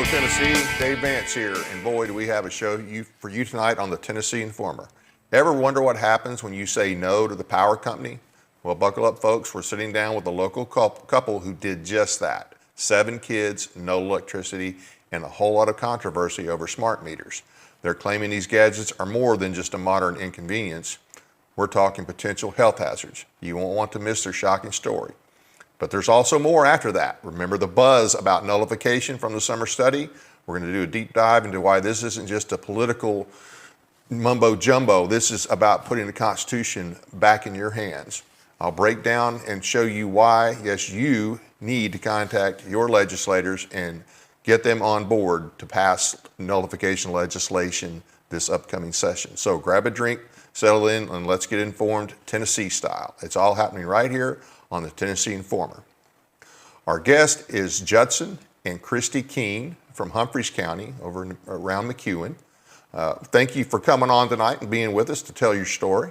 Hello, Tennessee. Dave Vance here, and boy, do we have a show for you tonight on the Tennessee Informer. Ever wonder what happens when you say no to the power company? Well, buckle up, folks. We're sitting down with a local couple who did just that. 7 kids, no electricity, and a whole lot of controversy over smart meters. They're claiming these gadgets are more than just a modern inconvenience. We're talking potential health hazards. You won't want to miss their shocking story. But there's also more after that. Remember the buzz about nullification from the summer study? We're going to do a deep dive into why this isn't just a political mumbo jumbo. This is about putting the Constitution back in your hands. I'll break down and show you why, yes, you need to contact your legislators and get them on board to pass nullification legislation this upcoming session. So grab a drink, settle in, and let's get informed Tennessee style. It's all happening right here on the Tennessee Informer. Our guest is Judson and Christy Keene from Humphreys County over around McEwen. Thank you for coming on tonight and being with us to tell your story.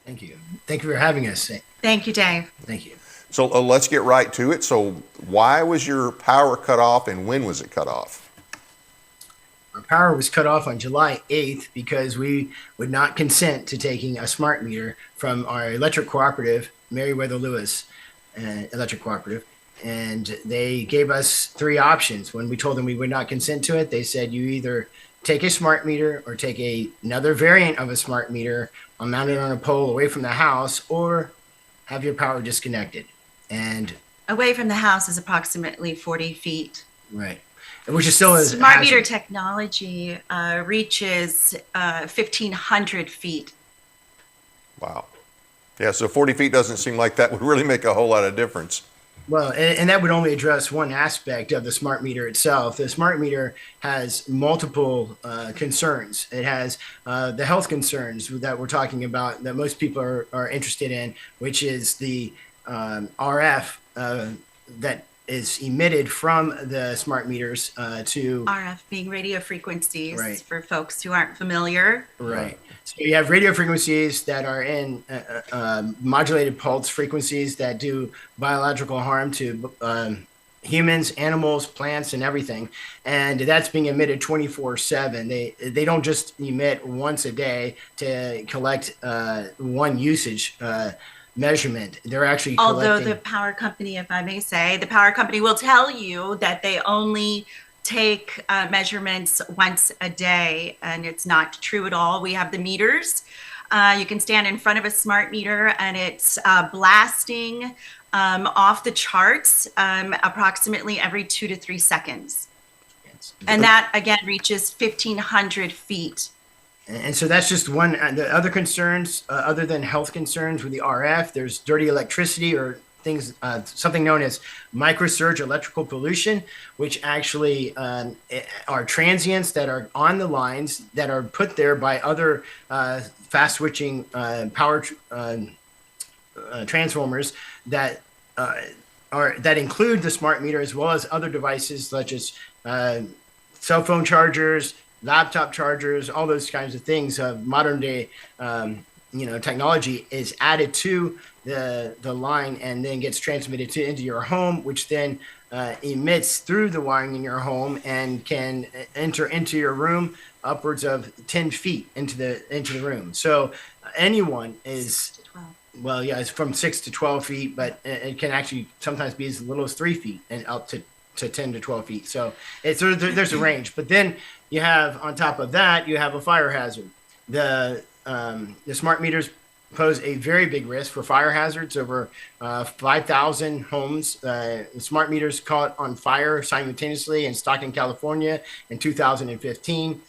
Thank you. Thank you for having us. Thank you, Dave. Thank you. So let's get right to it. So why was your power cut off and when was it cut off? Our power was cut off on July 8th because we would not consent to taking a smart meter from our electric cooperative, Meriwether Lewis Electric Cooperative. And they gave us 3 options. When we told them we would not consent to it, they said you either take a smart meter or take another variant of a smart meter mounted on a pole away from the house or have your power disconnected. And away from the house is approximately 40 feet. Right. Which is still smart meter technology reaches 1,500 feet. Wow. Yeah, so 40 feet doesn't seem like that would really make a whole lot of difference. Well, and that would only address one aspect of the smart meter itself. The smart meter has multiple concerns. It has the health concerns that we're talking about that most people are interested in, which is the RF that is emitted from the smart meters to RF being radio frequencies, right, for folks who aren't familiar. Right. So you have radio frequencies that are in modulated pulse frequencies that do biological harm to humans, animals, plants, and everything. And that's being emitted 24/7. They don't just emit once a day to collect one usage measurement. They're actually collecting. Although the power company, if I may say, the power company will tell you that they only take measurements once a day, and it's not true at all. We have the meters. You can stand in front of a smart meter and it's blasting off the charts approximately every 2 to 3 seconds. Yes. And that again reaches 1,500 feet. And so that's just one. The other concerns, other than health concerns with the RF, there's dirty electricity or things, something known as microsurge electrical pollution, which actually are transients that are on the lines that are put there by other fast switching power transformers that include the smart meter as well as other devices such as cell phone chargers, laptop chargers, all those kinds of things of modern day technology is added to the line and then gets transmitted into your home, which then emits through the wiring in your home and can enter into your room upwards of 10 feet into the room. So anyone is, well, yeah, it's from 6 to 12 feet, but it can actually sometimes be as little as 3 feet and up to 10 to 12 feet. So there's a range. But then you have, on top of that, you have a fire hazard. The smart meters pose a very big risk for fire hazards. Over 5,000 homes, smart meters caught on fire simultaneously in Stockton, California in 2015.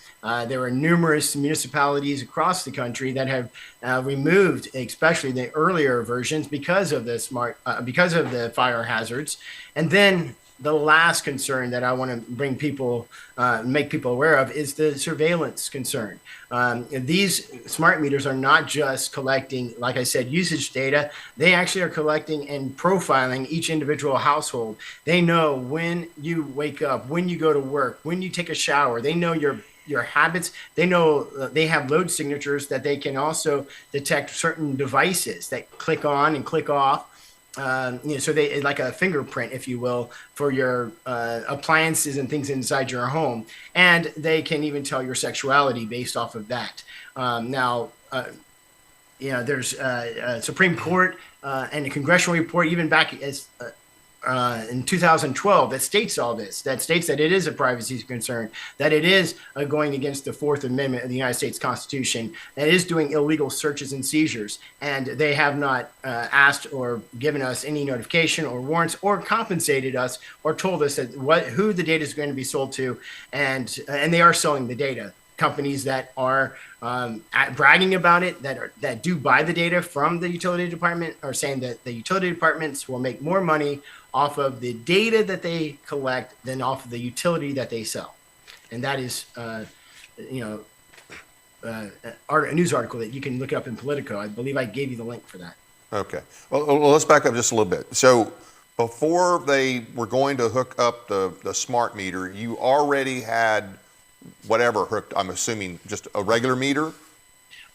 There were numerous municipalities across the country that have removed, especially the earlier versions, because of the fire hazards. And then the last concern that I want to bring people, make people aware of is the surveillance concern. These smart meters are not just collecting, like I said, usage data. They actually are collecting and profiling each individual household. They know when you wake up, when you go to work, when you take a shower. They know your habits. They know they have load signatures that they can also detect certain devices that click on and click off. so they like a fingerprint, if you will, for your appliances and things inside your home, and they can even tell your sexuality based off of that. There's a Supreme Court and a congressional report even back as in 2012 that states all this, that states that it is a privacy concern, that it is going against the Fourth Amendment of the United States Constitution, that it is doing illegal searches and seizures. And they have not asked or given us any notification or warrants or compensated us or told us that who the data is going to be sold to. And they are selling the data. Companies that are bragging about it, that do buy the data from the utility department, are saying that the utility departments will make more money off of the data that they collect than off of the utility that they sell. And that is, a news article that you can look up in Politico. I believe I gave you the link for that. Okay. Well, let's back up just a little bit. So before they were going to hook up the smart meter, you already had whatever hooked, I'm assuming just a regular meter?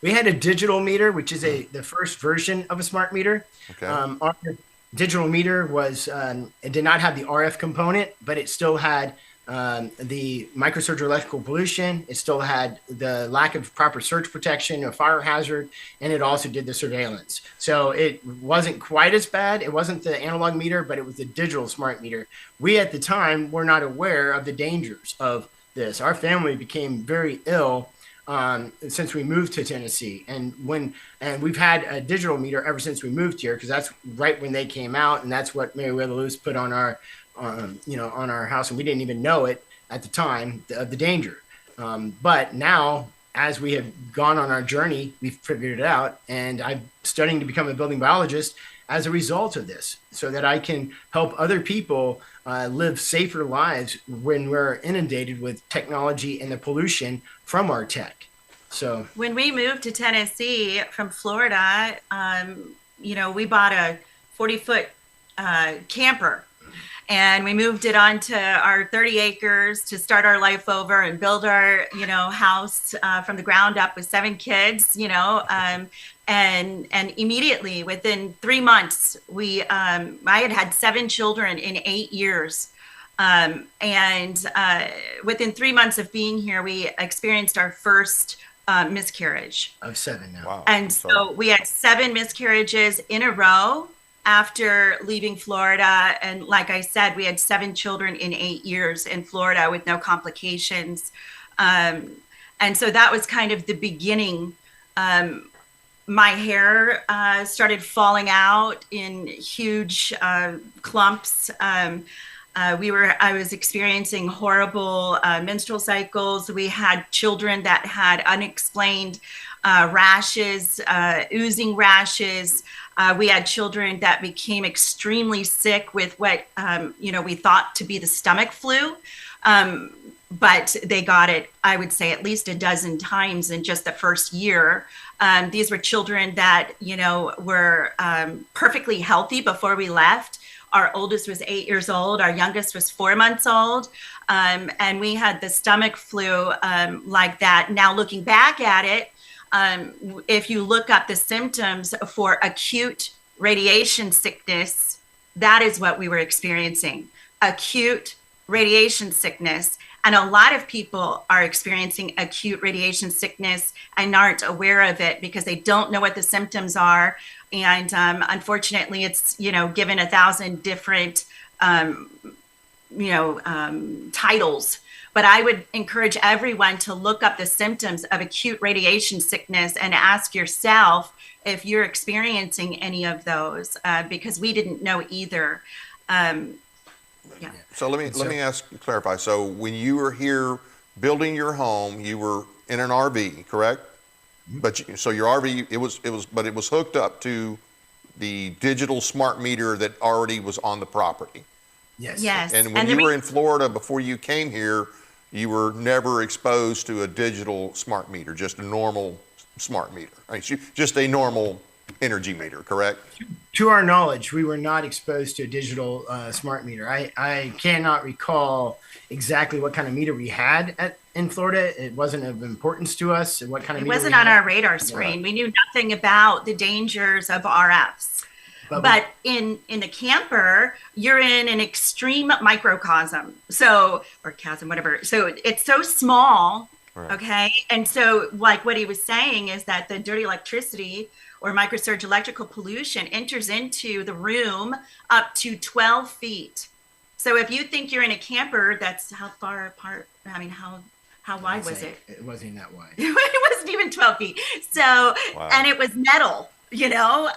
We had a digital meter, which is the first version of a smart meter. Okay. Our digital meter was, it did not have the RF component, but it still had the microsurge electrical pollution. It still had the lack of proper surge protection, a fire hazard, and it also did the surveillance. So it wasn't quite as bad. It wasn't the analog meter, but it was the digital smart meter. We at the time were not aware of the dangers of this. Our family became very ill since we moved to Tennessee, and we've had a digital meter ever since we moved here, because that's right when they came out, and that's what Meriwether Lewis put on our on our house, and we didn't even know it at the time of the danger. But now, as we have gone on our journey, we've figured it out, and I'm studying to become a building biologist as a result of this, so that I can help other people live safer lives when we're inundated with technology and the pollution from our tech. So when we moved to Tennessee from Florida, we bought a 40-foot camper, and we moved it onto our 30 acres to start our life over and build our, house from the ground up with 7 kids, and immediately within 3 months, I had 7 children in 8 years. And within 3 months of being here, we experienced our first miscarriage. Of 7 now. Wow. And so we had 7 miscarriages in a row after leaving Florida. And like I said, we had 7 children in 8 years in Florida with no complications. And so that was kind of the beginning. My hair started falling out in huge clumps. I was experiencing horrible menstrual cycles. We had children that had unexplained rashes, oozing rashes. We had children that became extremely sick with what, we thought to be the stomach flu. But they got it, I would say, at least a dozen times in just the first year. These were children that, were perfectly healthy before we left. Our oldest was 8 years old. Our youngest was 4 months old. And we had the stomach flu like that. Now, looking back at it, if you look up the symptoms for acute radiation sickness, that is what we were experiencing. Acute radiation sickness. And a lot of people are experiencing acute radiation sickness and aren't aware of it because they don't know what the symptoms are. And unfortunately, it's, given 1,000 different, titles. But I would encourage everyone to look up the symptoms of acute radiation sickness and ask yourself if you're experiencing any of those, because we didn't know either. Yeah. So let me clarify. So when you were here building your home, you were in an RV, correct? But so your RV, it was hooked up to the digital smart meter that already was on the property. Yes. Yes. And when you were in Florida before you came here, you were never exposed to a digital smart meter, just a normal smart meter. I mean, just a normal energy meter, correct? To our knowledge, we were not exposed to a digital smart meter. I cannot recall exactly what kind of meter we had in Florida. It wasn't of importance to us. What kind of meter wasn't on our radar screen. We knew nothing about the dangers of RFs. But in the camper, you're in an extreme microcosm. So, or chasm, whatever. So it's so small. Right. Okay. And so like what he was saying is that the dirty electricity or microsurge electrical pollution enters into the room up to 12 feet. So if you think you're in a camper, that's how far apart, I mean, how wide was it? It wasn't that wide. It wasn't even 12 feet. So, wow. And it was metal, you know?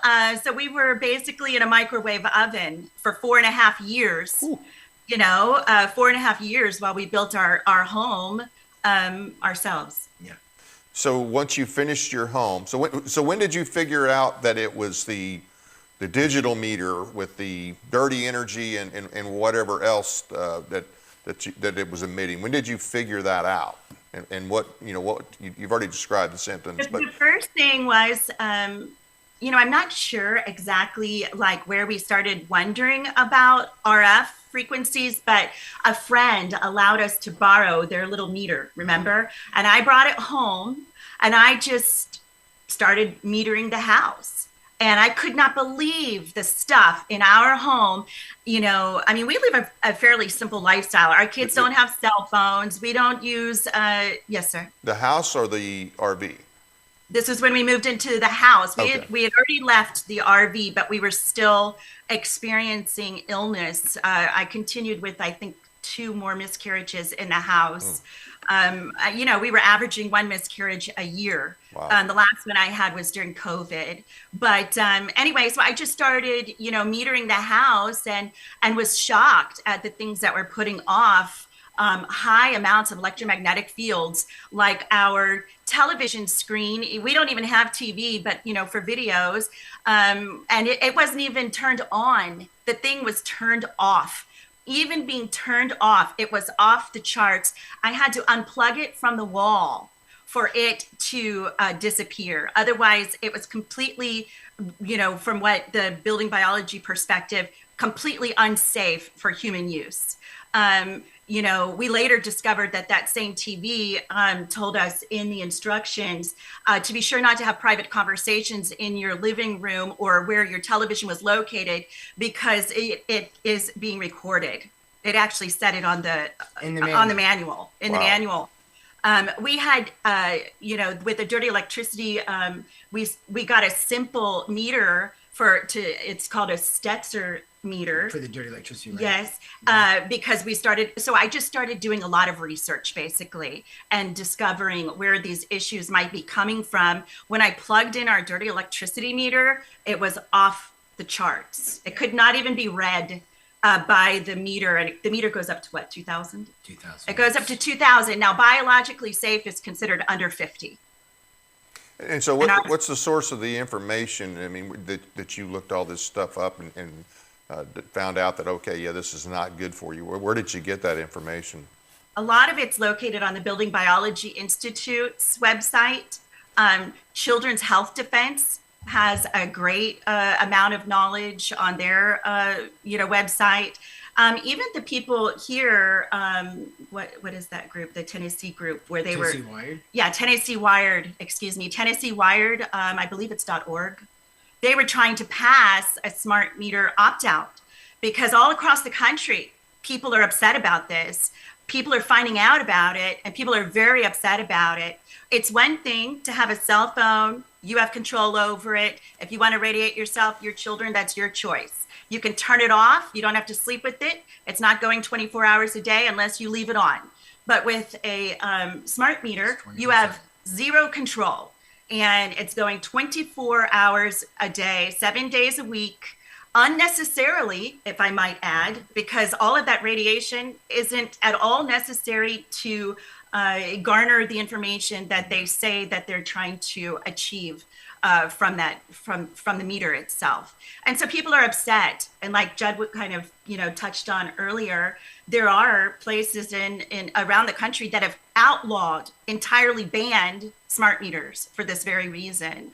So we were basically in a microwave oven for 4.5 years, Ooh. You know, 4.5 years while we built our home ourselves. Yeah. So once you finished your home, so when did you figure out that it was the digital meter with the dirty energy and whatever else that it was emitting? When did you figure that out? And what you've already described the symptoms. But the first thing was, you know, I'm not sure exactly like where we started wondering about RF frequencies, but a friend allowed us to borrow their little meter, remember? And I brought it home and I just started metering the house. And I could not believe the stuff in our home. You know, I mean, we live a fairly simple lifestyle. Our kids don't have cell phones. We don't use, yes, sir. The house or the RV? This was when we moved into the house. We had already left the RV, but we were still experiencing illness. I continued with, I think, 2 more miscarriages in the house. You know, we were averaging 1 miscarriage a year. Wow. The last one I had was during COVID. But anyway, so I just started, you know, metering the house and was shocked at the things that were putting off high amounts of electromagnetic fields, like our television screen. We don't even have TV, but, you know, for videos. And it wasn't even turned on. The thing was turned off. Even being turned off, it was off the charts. I had to unplug it from the wall for it to disappear. Otherwise, it was completely, you know, from what the building biology perspective, completely unsafe for human use. You know, we later discovered that same TV told us in the instructions to be sure not to have private conversations in your living room or where your television was located, because it is being recorded. It actually said it on the manual. In the manual. We had, you know, with the dirty electricity, we got a simple meter it's called a Stetzer meter. For the dirty electricity, right? Yes, because I just started doing a lot of research basically and discovering where these issues might be coming from. When I plugged in our dirty electricity meter, it was off the charts. It could not even be read by the meter, and the meter goes up to what, 2,000? 2,000. It goes up to 2,000. Now, biologically safe is considered under 50. And so what's the source of the information, I mean, that you looked all this stuff up and found out that, okay, yeah, this is not good for you? Where did you get that information? A lot of it's located on the Building Biology Institute's website. Children's Health Defense has a great amount of knowledge on their website. Even the people here, what is that group? The Tennessee group where they Tennessee Wired? Yeah, Tennessee Wired, Tennessee Wired, I believe it's .org. They were trying to pass a smart meter opt-out because all across the country, people are upset about this. People are finding out about it, and people are very upset about it. It's one thing to have a cell phone. You have control over it. If you want to radiate yourself, your children, that's your choice. You can turn it off. You don't have to sleep with it. It's not going 24 hours a day unless you leave it on. But with a smart meter, you have zero control. And it's going 24 hours a day, 7 days a week, unnecessarily, if I might add, because all of that radiation isn't at all necessary to garner the information that they say that they're trying to achieve from the meter itself. And so people are upset. And like Judd kind of, touched on earlier, there are places in around the country that have outlawed, entirely banned smart meters for this very reason,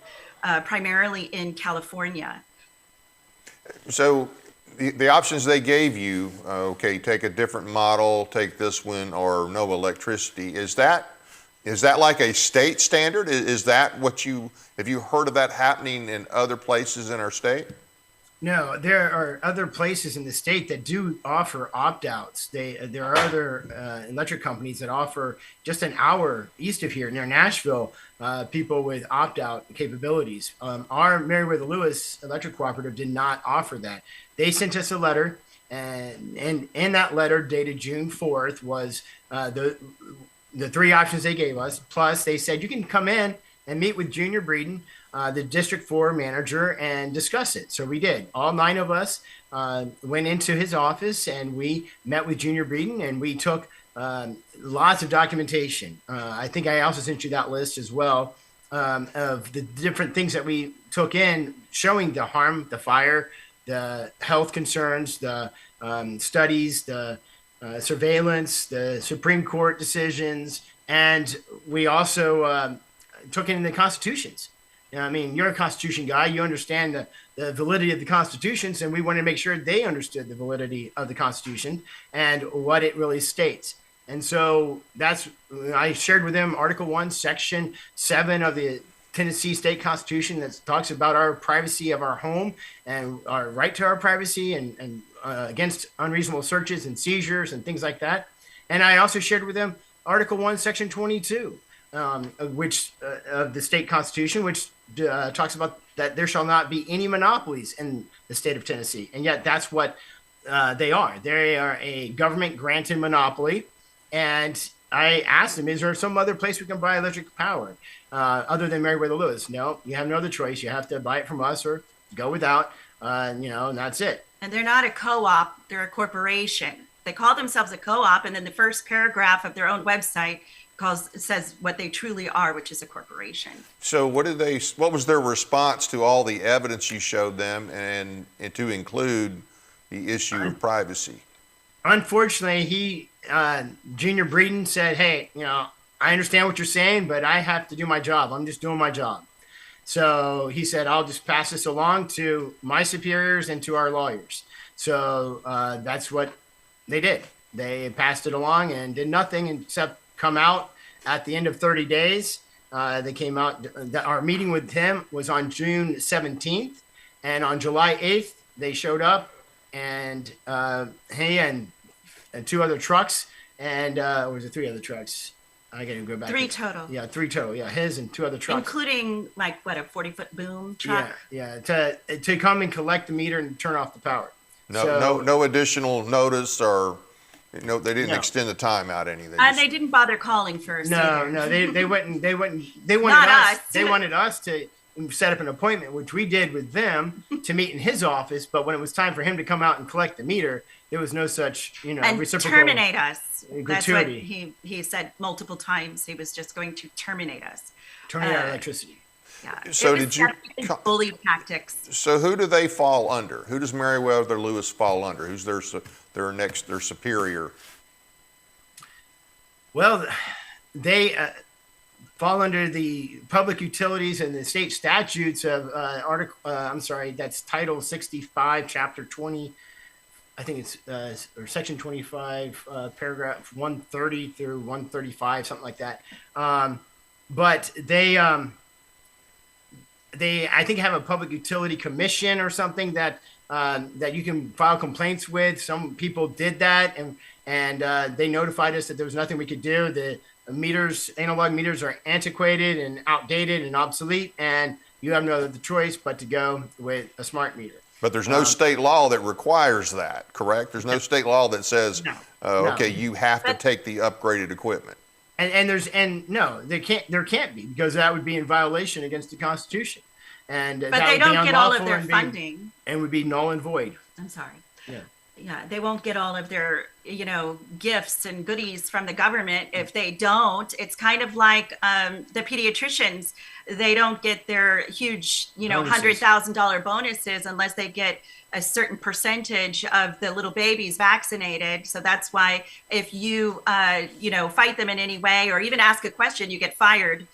primarily in California. So the options they gave you, okay, take a different model, take this one, or no electricity. Is that like a state standard? Is that what have you heard of that happening in other places in our state? No, there are other places in the state that do offer opt-outs. There are other electric companies that offer just an hour east of here near Nashville, people with opt-out capabilities. Our Meriwether Lewis Electric Cooperative did not offer that. They sent us a letter, and in that letter dated June 4th was the three options they gave us. Plus, they said you can come in and meet with Junior Breeden, the District 4 manager, and discuss it. So we did. All 9 of us went into his office, and we met with Junior Breeden, and we took lots of documentation. I think I also sent you that list as well, of the different things that we took in, showing the harm, the fire, the health concerns, the studies, the surveillance, the Supreme Court decisions, and we also took in the constitutions. You know, I mean, you're a Constitution guy. You understand the validity of the Constitutions, and we wanted to make sure they understood the validity of the Constitution and what it really states. And so I shared with them Article 1, Section 7 of the Tennessee State Constitution that talks about our privacy of our home and our right to our privacy and against unreasonable searches and seizures and things like that. And I also shared with them Article 1, Section 22, which of the state constitution, which talks about that there shall not be any monopolies in the state of Tennessee. And yet that's what they are. They are a government granted monopoly. And I asked them, is there some other place we can buy electric power other than Meriwether Lewis? No, you have no other choice. You have to buy it from us or go without, and that's it. And they're not a co-op, they're a corporation. They call themselves a co-op, and then the first paragraph of their own website says what they truly are, which is a corporation. So what was their response to all the evidence you showed them, and to include the issue of privacy? Unfortunately, Junior Breeden said, hey, I understand what you're saying, but I have to do my job. I'm just doing my job. So he said, I'll just pass this along to my superiors and to our lawyers. So that's what they did. They passed it along and did nothing except come out at the end of 30 days. They came out. Our meeting with him was on June 17th. And on July 8th, they showed up, and he and 2 other trucks, and or was it 3 other trucks? I gotta go back. 3 total. Yeah, 3 total. Yeah, his and 2 other trucks, including a 40-foot boom truck. Yeah. To come and collect the meter and turn off the power. No additional notice, or they didn't extend the time out any. They didn't bother calling first. No, they wouldn't. They wanted Not us. us. They wanted us to set up an appointment, which we did with them to meet in his office. But when it was time for him to come out and collect the meter, there was no such, and reciprocal terminate us. gratuity. That's what he said multiple times. He was just going to terminate us. Terminate our electricity. Yeah. So did you bully tactics? So who do they fall under? Who does Meriwether Lewis fall under? Who's their superior? Well, they fall under the public utilities and the state statutes of that's Title 65, Chapter 20. I think it's or Section 25, paragraph 130 through 135, something like that. But they I think have a public utility commission or something that you can file complaints with. Some people did that, and they notified us that there was nothing we could do. The analog meters are antiquated and outdated and obsolete, and you have no other choice but to go with a smart meter. But there's no state law that requires that, correct? There's no state law that says, okay, you have to take the upgraded equipment. There can't be, because that would be in violation against the Constitution. And but they don't get all of their funding. And would be null and void. I'm sorry. Yeah, they won't get all of their, gifts and goodies from the government if they don't. It's kind of like the pediatricians. They don't get their huge, $100,000 bonuses unless they get a certain percentage of the little babies vaccinated. So that's why if you, fight them in any way or even ask a question, you get fired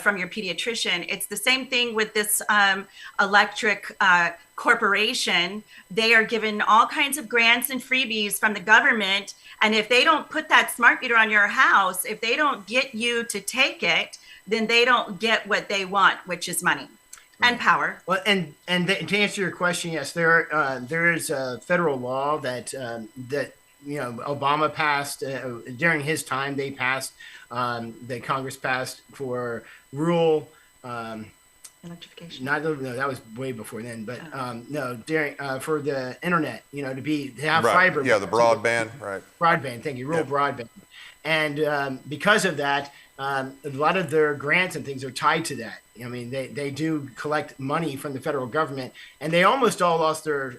from your pediatrician. It's the same thing with this electric corporation. They are given all kinds of grants and freebies from the government. And if they don't put that smart meter on your house, if they don't get you to take it, then they don't get what they want, which is money. And power. Well, to answer your question, yes, there is a federal law that Obama passed during his time. They passed that Congress passed for rural. Electrification. No, that was way before then. But no, during for the internet, to have fiber. Yeah, the broadband, right? Broadband. Thank you. Rural broadband, and because of that, a lot of their grants and things are tied to that. I mean, they do collect money from the federal government, and they almost all lost their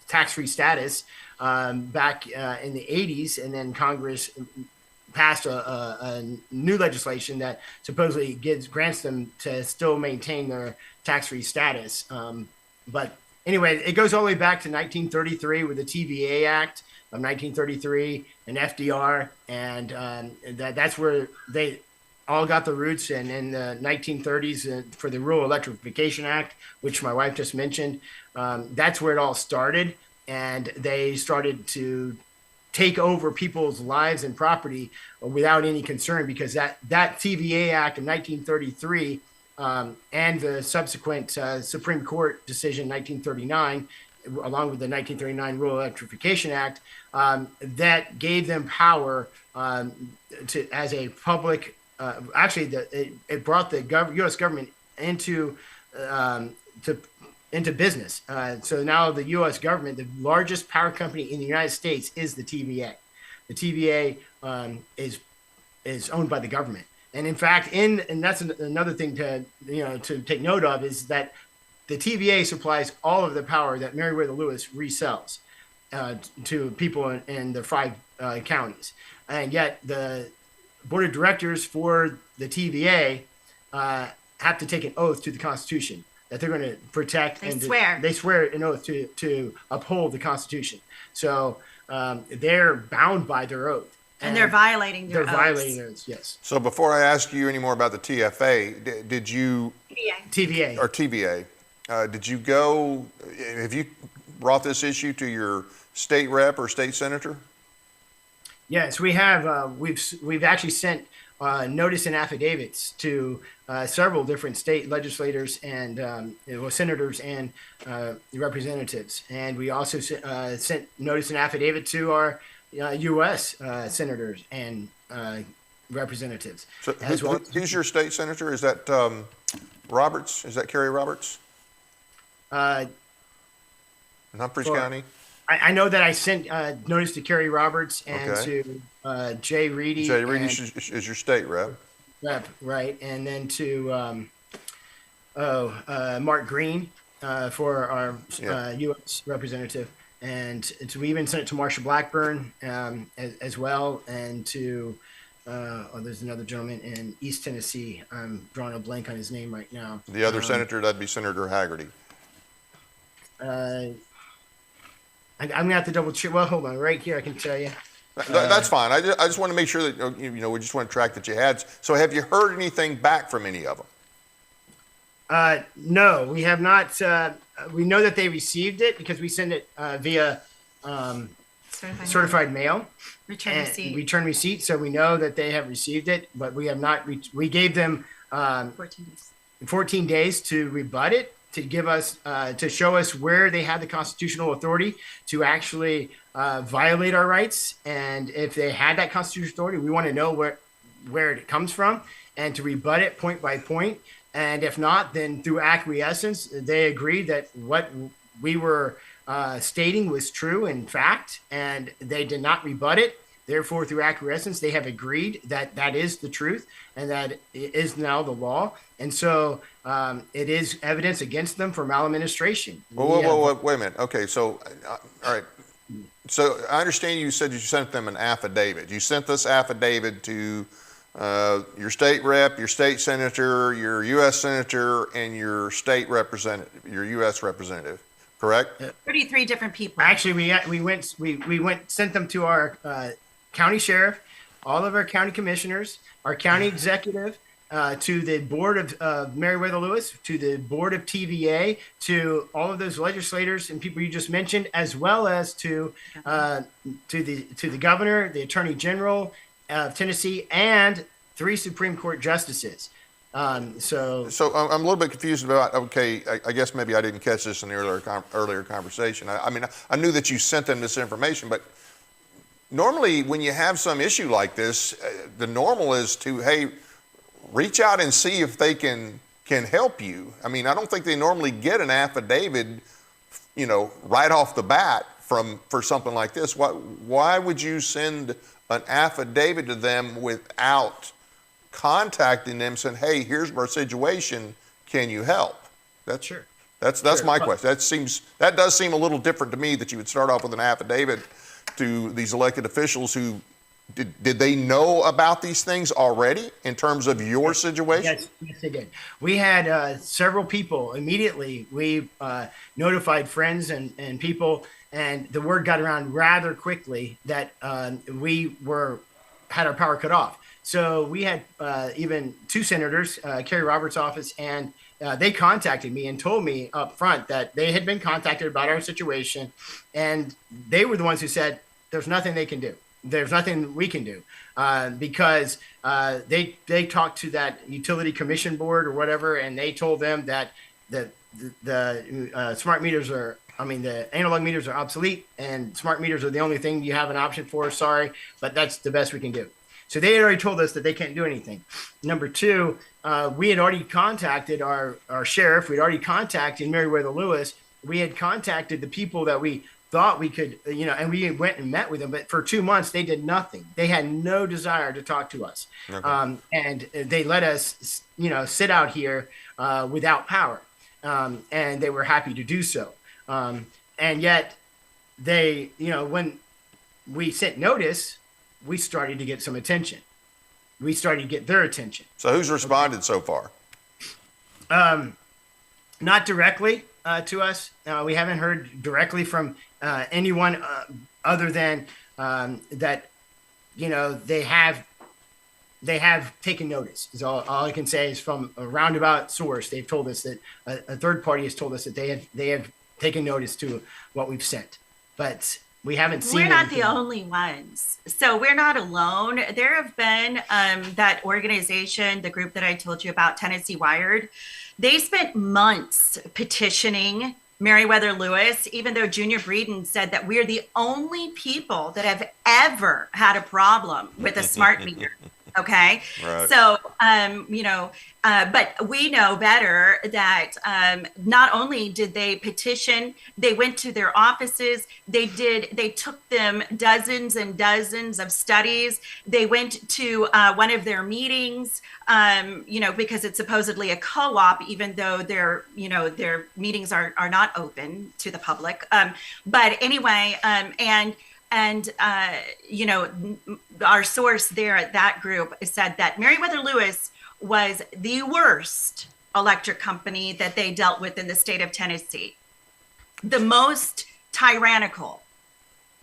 tax-free status back in the 80s, and then Congress passed a new legislation that supposedly grants them to still maintain their tax-free status. But anyway, it goes all the way back to 1933 with the TVA Act of 1933 and FDR, and that's where they all got the roots. And in the 1930s for the Rural Electrification Act, which my wife just mentioned, that's where it all started. And they started to take over people's lives and property without any concern, because that TVA Act of 1933 and the subsequent Supreme Court decision 1939, along with the 1939 Rural Electrification Act, that gave them power as a public. It brought the U.S. government into business. So now the U.S. government, the largest power company in the United States, is the TVA. The TVA is owned by the government, and in fact, and that's another thing to take note of, is that the TVA supplies all of the power that Meriwether Lewis resells to people in the 5 counties, and yet the board of directors for the TVA have to take an oath to the Constitution that they're going to protect. They swear. They swear an oath to uphold the Constitution. So they're bound by their oath. And they're violating their oaths. They're violating their oaths, yes. So before I ask you any more about the TFA, did you TVA or TVA? Did you go? Have you brought this issue to your state rep or state senator? Yes, we have. We've actually sent notice and affidavits to several different state legislators and senators and representatives, and we also sent notice and affidavit to our U.S. senators and representatives. So who's your state senator? Is that Roberts? Is that Kerry Roberts? In Humphreys County? I know that I sent notice to Kerry Roberts and to Jay Reedy. Jay Reedy is your state rep. Right. And then to Mark Green for our U.S. representative. And we even sent it to Marsha Blackburn as well. And to, there's another gentleman in East Tennessee. I'm drawing a blank on his name right now. The other senator, that'd be Senator Hagerty. I'm gonna have to double check. Well, hold on, right here I can tell you. That's fine. I just want to make sure that we just want to track that you had. So, have you heard anything back from any of them? No, we have not. We know that they received it because we send it via certified mail. Return receipt. So we know that they have received it, but we have not. We gave them 14 days to rebut it, to give us to show us where they had the constitutional authority to actually violate our rights, and if they had that constitutional authority, we want to know where it comes from and to rebut it point by point. And if not, then through acquiescence, they agreed that what we were stating was true in fact, and they did not rebut it. Therefore, through acquiescence, they have agreed that that is the truth and that it is now the law. And so it is evidence against them for maladministration. Whoa, wait a minute. Okay, so, all right. So I understand you said you sent them an affidavit. You sent this affidavit to your state rep, your state senator, your U.S. senator, and your state representative, your U.S. representative, correct? 33 different people. Actually, we sent them to our county sheriff, all of our county commissioners, our county executive, to the board of Meriwether Lewis, to the board of TVA, to all of those legislators and people you just mentioned, as well as to the governor, the attorney general of Tennessee, and 3 Supreme Court justices. So I'm a little bit confused about, okay, I guess maybe I didn't catch this in the earlier conversation. I mean, I knew that you sent them this information, but normally when you have some issue like this, the normal is to, hey, reach out and see if they can help you. I mean, I don't think they normally get an affidavit, right off the bat for something like this. Why would you send an affidavit to them without contacting them saying, hey, here's our situation, can you help? That's my question. That does seem a little different to me, that you would start off with an affidavit to these elected officials who did they know about these things already in terms of your situation? Yes, they did. We had several people immediately. We notified friends and people, and the word got around rather quickly that we had our power cut off. So we had even two senators, Kerry Roberts' office, and they contacted me and told me up front that they had been contacted about our situation, and they were the ones who said, there's nothing they can do. There's nothing we can do because they talked to that utility commission board or whatever, and they told them that the smart meters the analog meters are obsolete, and smart meters are the only thing you have an option for. Sorry, but that's the best we can do. So they had already told us that they can't do anything. Number two, we had already contacted our sheriff. We'd already contacted Meriwether Lewis. We had contacted the people that we thought we could, and we went and met with them. But for 2 months, they did nothing. They had no desire to talk to us. Okay. And they let us, sit out here without power. And they were happy to do so. And yet they, when we sent notice, we started to get some attention. We started to get their attention. So who's responded so far? Not directly to us. We haven't heard directly from anyone other than that, they have taken notice. Is all I can say is from a roundabout source. They've told us that a third party has told us that they have taken notice to what we've sent, but we haven't seen. We're not the only ones. So we're not alone. There have been that organization, the group that I told you about, Tennessee Wired. They spent months petitioning Meriwether Lewis, even though Junior Breeden said that we're the only people that have ever had a problem with a smart meter. Okay. Right. So, but we know better that not only did they petition, they went to their offices. They took them dozens and dozens of studies. They went to one of their meetings, because it's supposedly a co-op, even though their meetings are not open to the public. But anyway, our source there at that group said that Meriwether Lewis was the worst electric company that they dealt with in the state of Tennessee. The most tyrannical,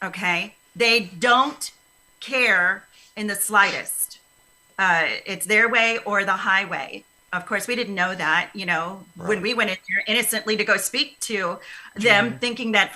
okay? They don't care in the slightest. It's their way or the highway. Of course, we didn't know that, when we went in there innocently to go speak to them, thinking that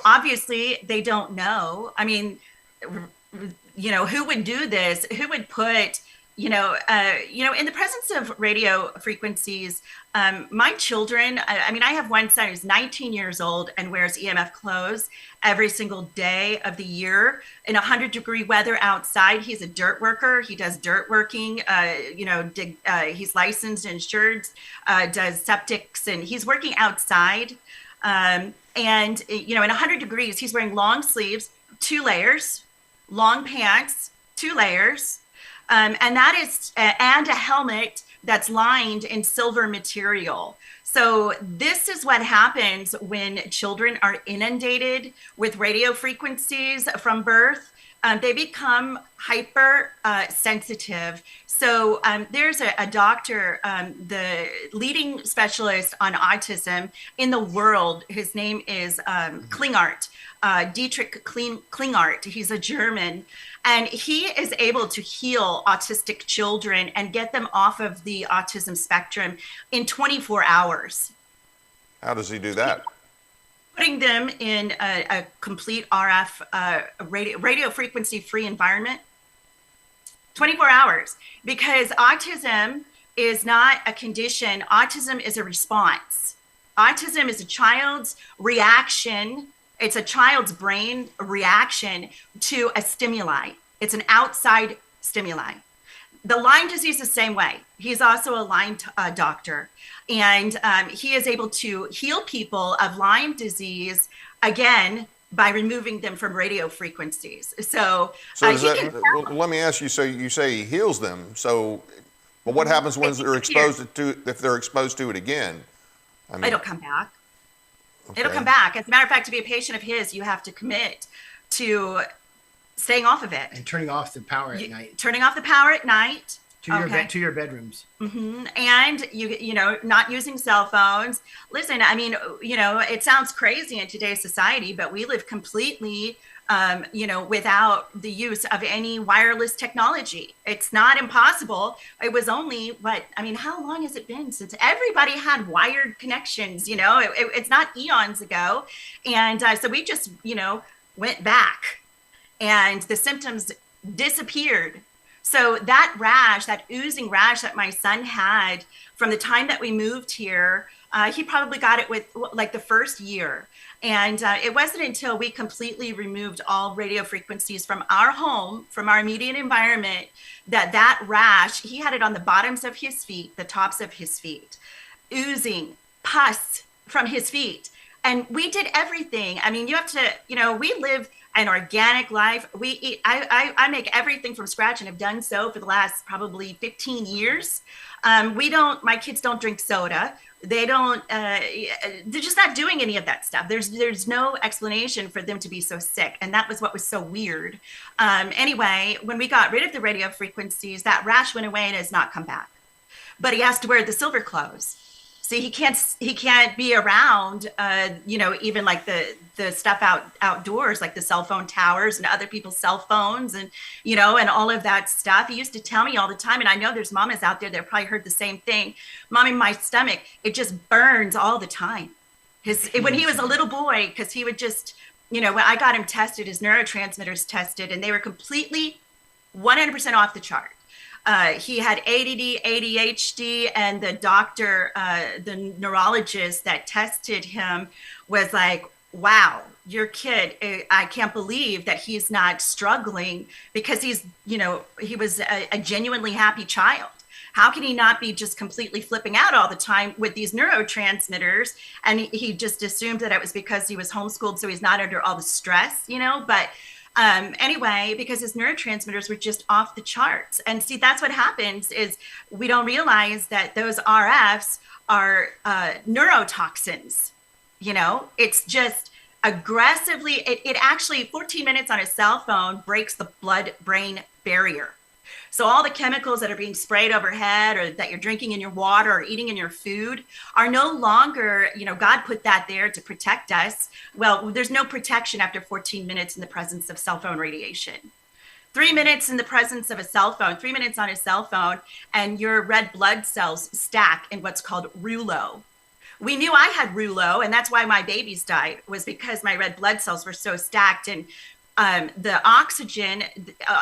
obviously they don't know. I mean, who would do this? Who would put, in the presence of radio frequencies, my children, I have one son who's 19 years old and wears EMF clothes every single day of the year in 100-degree weather outside. He's a dirt worker. He does dirt working, he's licensed, insured, does septics, and he's working outside. In 100 degrees, he's wearing long sleeves, 2 layers, long pants, 2 layers, and a helmet that's lined in silver material. So this is what happens when children are inundated with radio frequencies from birth. They become hyper sensitive. So there's a doctor, the leading specialist on autism in the world. His name is Klingart, Dietrich Klingart. He's a German. And he is able to heal autistic children and get them off of the autism spectrum in 24 hours. How does he do that? Putting them in a complete RF radio frequency free environment. 24 hours, because autism is not a condition. Autism is a response. Autism is a child's reaction. It's a child's brain reaction to a stimuli. It's an outside stimuli. The Lyme disease is the same way. He's also a Lyme doctor, and he is able to heal people of Lyme disease, again, by removing them from radio frequencies. So let me ask you, so you say he heals them. So, but what happens when they're exposed to, if they're exposed to it again? I mean, it'll come back. Okay. It'll come back. As a matter of fact, to be a patient of his, you have to commit to staying off of it. And turning off the power at night. Turning off the power at night. To your bedrooms. Mm-hmm. And you know, not using cell phones. Listen, I mean, you know, it sounds crazy in today's society, but we live completely, you know, without the use of any wireless technology. It's not impossible. It was only how long has it been since everybody had wired connections? You know, it's not eons ago. And so we just, you know, went back and the symptoms disappeared. So that rash, that oozing rash that my son had from the time that we moved here, he probably got it with like the first year. And it wasn't until we completely removed all radio frequencies from our home, from our immediate environment, that rash, he had it on the bottoms of his feet, the tops of his feet, oozing pus from his feet. And we did everything. I mean, you have to, you know, we live an organic life. We eat, I make everything from scratch and have done so for the last probably 15 years. My kids don't drink soda. They don't, they're just not doing any of that stuff. There's no explanation for them to be so sick. And that was what was so weird. Anyway, when we got rid of the radio frequencies, that rash went away and has not come back. But he has to wear the silver clothes. See, he can't be around, you know, even like the stuff outdoors, like the cell phone towers and other people's cell phones and, you know, and all of that stuff. He used to tell me all the time, and I know there's mamas out there that probably heard the same thing. Mommy, my stomach, it just burns all the time. When he was a little boy, because he would just, you know, when I got him tested, his neurotransmitters tested, and they were completely 100% off the chart. He had ADD, ADHD, and the doctor, the neurologist that tested him was like, wow, your kid, I can't believe that he's not struggling, because he's, you know, he was a genuinely happy child. How can he not be just completely flipping out all the time with these neurotransmitters? And he just assumed that it was because he was homeschooled, so he's not under all the stress, you know, but anyway, because his neurotransmitters were just off the charts. And see, that's what happens is we don't realize that those RFs are neurotoxins. You know, it's just aggressively, it actually 14 minutes on a cell phone breaks the blood-brain barrier. So all the chemicals that are being sprayed overhead or that you're drinking in your water or eating in your food are no longer, you know, God put that there to protect us. Well, there's no protection after 14 minutes in the presence of cell phone radiation. 3 minutes in the presence of a cell phone, 3 minutes on a cell phone, and your red blood cells stack in what's called rouleau. We knew I had rouleau, and that's why my babies died, was because my red blood cells were so stacked. And the oxygen,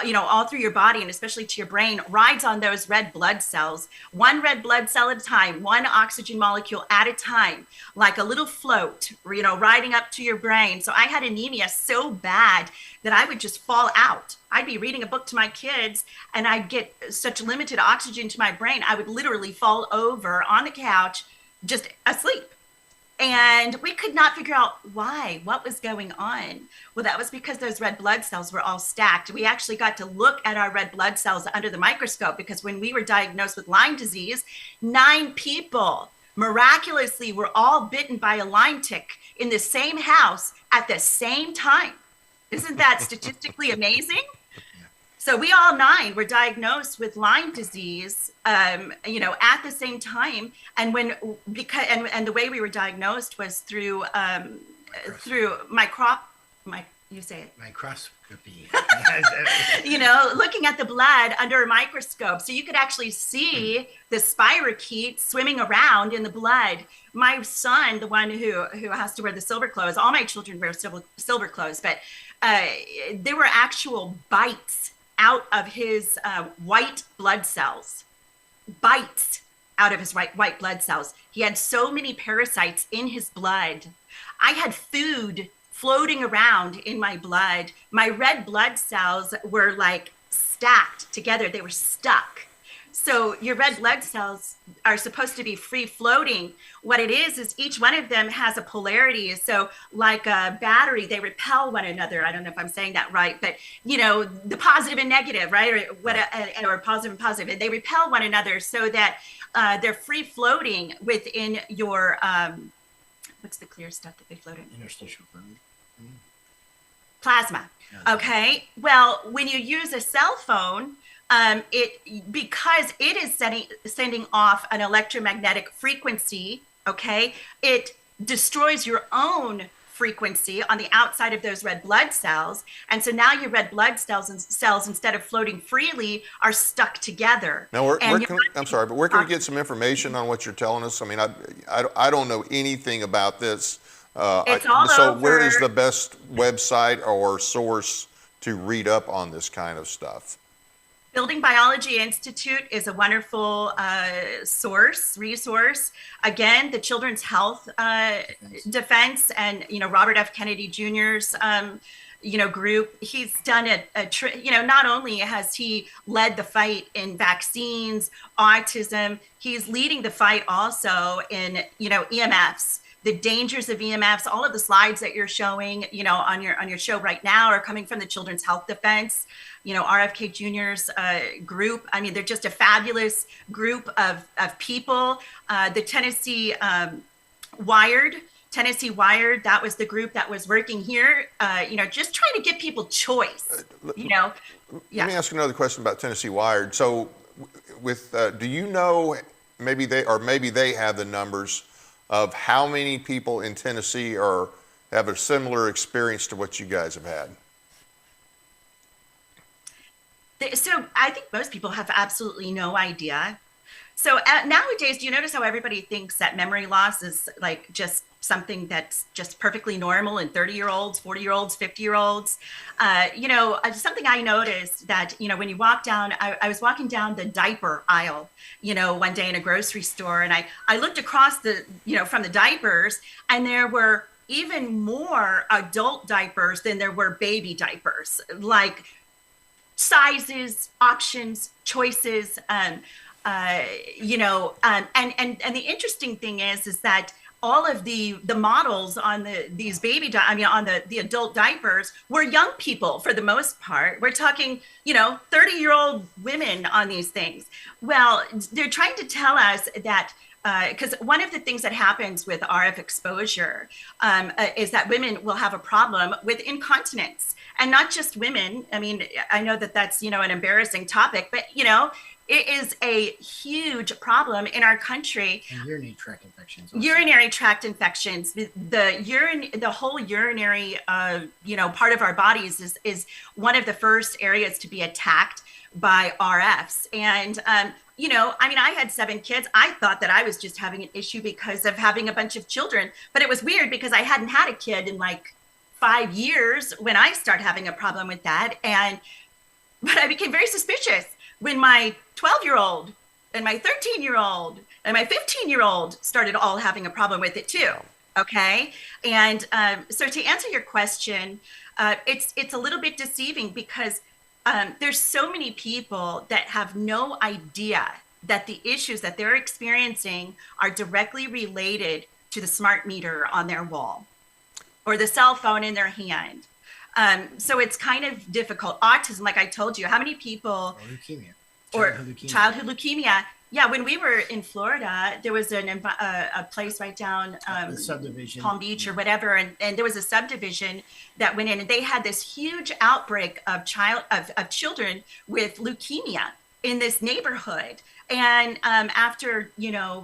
you know, all through your body and especially to your brain rides on those red blood cells, one red blood cell at a time, one oxygen molecule at a time, like a little float, you know, riding up to your brain. So I had anemia so bad that I would just fall out. I'd be reading a book to my kids and I'd get such limited oxygen to my brain. I would literally fall over on the couch, just asleep. And we could not figure out why, what was going on. Well, that was because those red blood cells were all stacked. We actually got to look at our red blood cells under the microscope, because when we were diagnosed with Lyme disease, 9 people miraculously were all bitten by a Lyme tick in the same house at the same time. Isn't that statistically amazing? So we all 9 were diagnosed with Lyme disease, you know, at the same time. And and the way we were diagnosed was through microscopy. You know, looking at the blood under a microscope, so you could actually see the spirochetes swimming around in the blood. My son, the one who has to wear the silver clothes, all my children wear silver clothes, but there were actual bites out of his white blood cells. Bites. out of his white blood cells. He had so many parasites in his blood. I had food floating around in my blood. My red blood cells were like stacked together. They were stuck. So your red blood cells are supposed to be free floating. What it is each one of them has a polarity. So like a battery, they repel one another. I don't know if I'm saying that right, but you know, the positive and negative, right? Or positive and positive, and they repel one another so that they're free floating within your, what's the clear stuff that they float in? Interstitial fluid. Plasma. Yeah. Okay. Well, when you use a cell phone, because it is sending off an electromagnetic frequency, okay, it destroys your own frequency on the outside of those red blood cells. And so now your red blood cells, instead of floating freely, are stuck together. Now, where can we get some information on what you're telling us? I mean, I don't know anything about this. It's all so over. Where is the best website or source to read up on this kind of stuff? Building Biology Institute is a wonderful resource. Again, the Children's Health Defense and, you know, Robert F. Kennedy Jr.'s, group. He's done not only has he led the fight in vaccines, autism, he's leading the fight also in, EMFs. The dangers of EMFs, all of the slides that you're showing, on your show right now are coming from the Children's Health Defense, RFK Jr.'s group. I mean, they're just a fabulous group of people. The Tennessee Wired, that was the group that was working here, just trying to give people choice, Let me ask another question about Tennessee Wired. So do you know, maybe they have the numbers of how many people in Tennessee have a similar experience to what you guys have had? So I think most people have absolutely no idea. So nowadays, do you notice how everybody thinks that memory loss is like just something that's just perfectly normal in 30-year-olds, 40-year-olds, 50-year-olds? Something I noticed that, when you walk down, I was walking down the diaper aisle, one day in a grocery store, and I looked across from the diapers, and there were even more adult diapers than there were baby diapers, like sizes, options, choices, and the interesting thing is that all of the models on these on the adult diapers were young people for the most part. We're talking, 30-year-old women on these things. Well, they're trying to tell us that because one of the things that happens with RF exposure is that women will have a problem with incontinence. And not just women. I mean, I know that that's, an embarrassing topic, but, it is a huge problem in our country. And urinary tract infections. Also. Urinary tract infections. The whole urinary, part of our bodies is one of the first areas to be attacked by RFs. And, I had 7 kids. I thought that I was just having an issue because of having a bunch of children, but it was weird because I hadn't had a kid in like 5 years when I started having a problem with that. But I became very suspicious when my 12-year-old and my 13-year-old and my 15-year-old started all having a problem with it too. Okay. And so to answer your question, it's a little bit deceiving because there's so many people that have no idea that the issues that they're experiencing are directly related to the smart meter on their wall or the cell phone in their hand. So it's kind of difficult. Autism, like I told you, how many people... Or childhood leukemia. Yeah, when we were in Florida, there was a place right down subdivision, Palm Beach or whatever, and there was a subdivision that went in, and they had this huge outbreak of children with leukemia in this neighborhood. And after,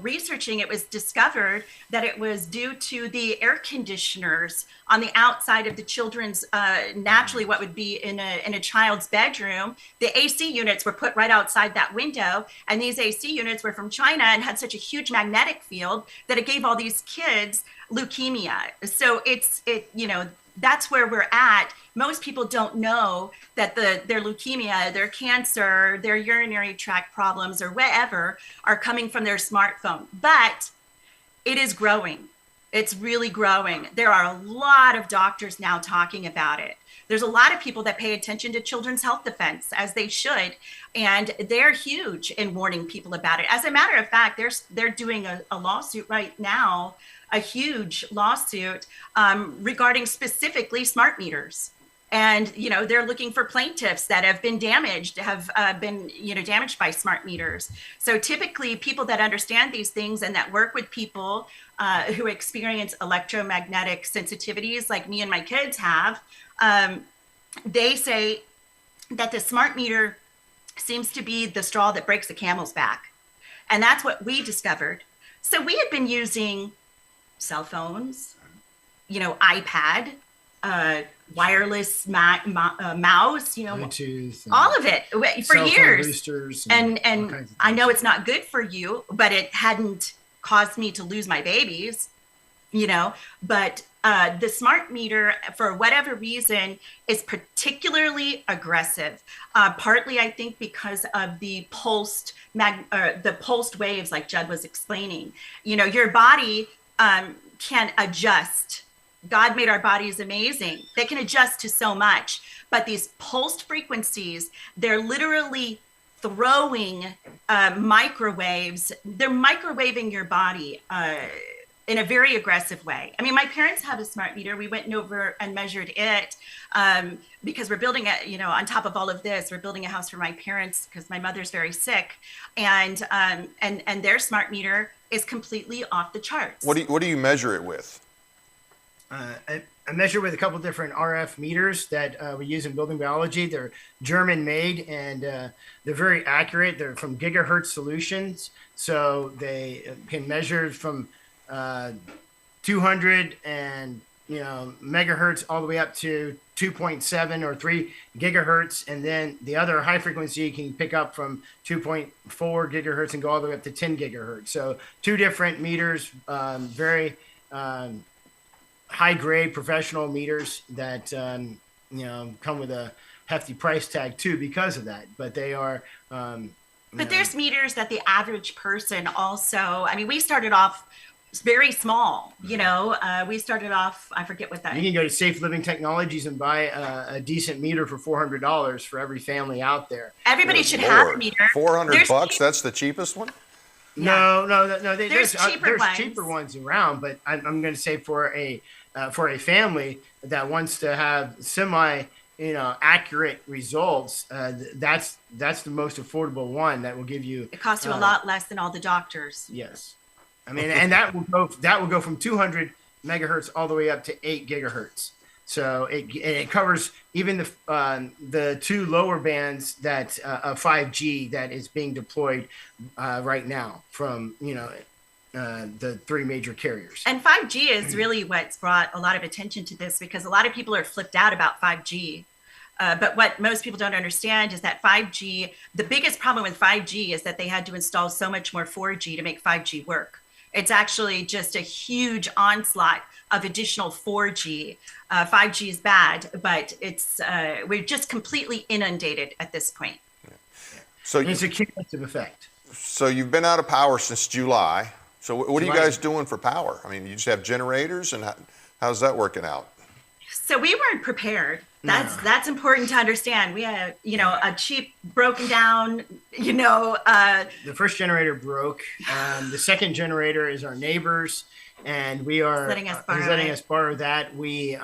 researching, it was discovered that it was due to the air conditioners on the outside of the children's, naturally what would be in a child's bedroom. The AC units were put right outside that window. And these AC units were from China and had such a huge magnetic field that it gave all these kids leukemia. So that's where we're at. Most people don't know that their leukemia, their cancer, their urinary tract problems, or whatever are coming from their smartphone. But it is growing. It's really growing. There are a lot of doctors now talking about it. There's a lot of people that pay attention to children's health defense, as they should, and they're huge in warning people about it. As a matter of fact, they're doing a lawsuit right now, a huge lawsuit regarding specifically smart meters. And, they're looking for plaintiffs that have been damaged, damaged by smart meters. So typically people that understand these things and that work with people who experience electromagnetic sensitivities like me and my kids have, they say that the smart meter seems to be the straw that breaks the camel's back. And that's what we discovered. So we had been using cell phones, iPad, wireless mouse, Bluetooth, all of it for years. Boosters And I know things. it's not good for you, but it hadn't caused me to lose my babies, but the smart meter, for whatever reason, is particularly aggressive. Partly, I think, because of the pulsed waves, like Judd was explaining. Your body can adjust. God made our bodies amazing. They can adjust to so much, but these pulsed frequencies, they're literally throwing microwaves. They're microwaving your body in a very aggressive way. I mean, my parents have a smart meter. We went over and measured it because we're building on top of all of this, we're building a house for my parents because my mother's very sick, and their smart meter is completely off the charts. What do you measure it with? I measure with a couple different RF meters that we use in building biology. They're German made, and they're very accurate. They're from gigahertz solutions. So they can measure from 200 and megahertz all the way up to 2.7 or 3 gigahertz. And then the other high frequency can pick up from 2.4 gigahertz and go all the way up to 10 gigahertz. So two different meters, very high grade professional meters that come with a hefty price tag too because of that. But they are but there's meters that the average person also, I mean, we started off very small, we started off, I forget what that you can go to Safe Living Technologies and buy a decent meter for $400 for every family out there. Everybody should have a meter. $400, that's the cheapest one? No. There's ones. cheaper ones around, but I'm going to say for a family that wants to have semi, accurate results, that's the most affordable one that will give you. It costs you a lot less than all the doctors. Yes, I mean, and that will go from 200 megahertz all the way up to 8 gigahertz. So it covers even the two lower bands that of 5G that is being deployed right now from the three major carriers. And 5G is really what's brought a lot of attention to this, because a lot of people are flipped out about 5G. But what most people don't understand is that 5G, the biggest problem with 5G is that they had to install so much more 4G to make 5G work. It's actually just a huge onslaught of additional 4G. 5G is bad, but we're just completely inundated at this point. So it's a cumulative effect. So you've been out of power since July. So what are you guys doing for power? I mean, you just have generators, and how's that working out? So we weren't prepared. That's important to understand. We had, a cheap, broken down, The first generator broke. The second generator is our neighbors, and we are letting us borrow that. We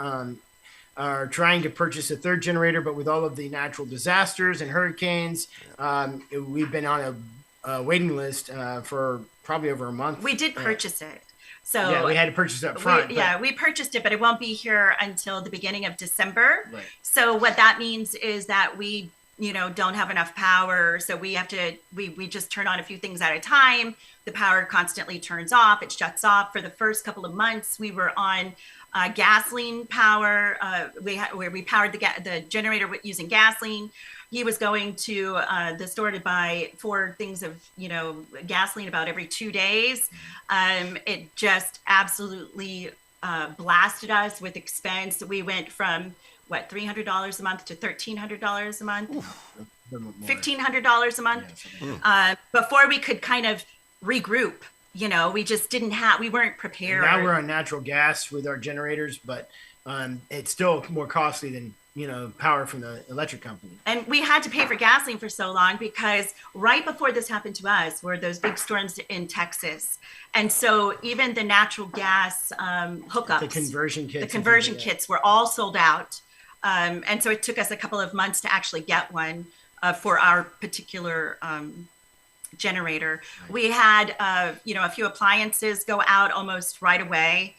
are trying to purchase a third generator, but with all of the natural disasters and hurricanes, we've been on a waiting list for probably over a month. We did purchase it. So yeah, we had to purchase it up front. We purchased it, but it won't be here until the beginning of December. Right. So what that means is that we, don't have enough power. So we have to, we just turn on a few things at a time. The power constantly turns off. It shuts off. For the first couple of months, we were on gasoline power. Where we powered the generator using gasoline. He was going to the store to buy 4 things of, gasoline about every 2 days. It just absolutely blasted us with expense. We went from what, $300 a month to $1,300 a month, $1,500 a month, before we could kind of regroup. You know, we just didn't have, we weren't prepared. And now we're on natural gas with our generators, but it's still more costly than, you know, power from the electric company. And we had to pay for gasoline for so long because right before this happened to us were those big storms in Texas. And so even the natural gas hookups, the conversion kits were all sold out. And so it took us a couple of months to actually get one for our particular generator. We had, you know, a few appliances go out almost right away.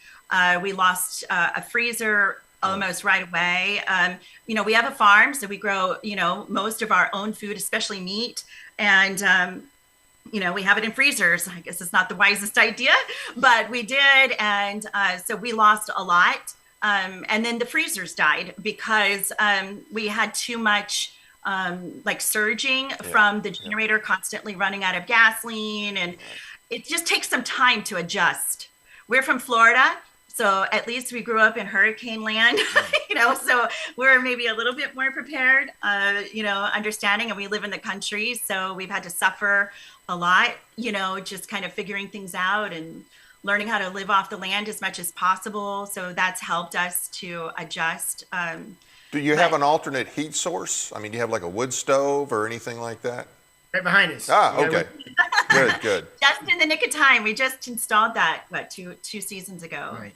We lost a freezer almost right away. You know, we have a farm, so we grow, you know, most of our own food, especially meat. And, you know, we have it in freezers. I guess it's not the wisest idea, but we did. And so we lost a lot. And then the freezers died because we had too much like surging from the generator constantly running out of gasoline. And it just takes some time to adjust. We're from Florida. So at least we grew up in hurricane land, you know, so we're maybe a little bit more prepared, you know, understanding, and we live in the country. So we've had to suffer a lot, you know, just kind of figuring things out and learning how to live off the land as much as possible. So that's helped us to adjust. Do you have an alternate heat source? I mean, do you have like a wood stove or anything like that? Right behind us. Ah, okay. Good. Just in the nick of time. We just installed that, what, two seasons ago. Right.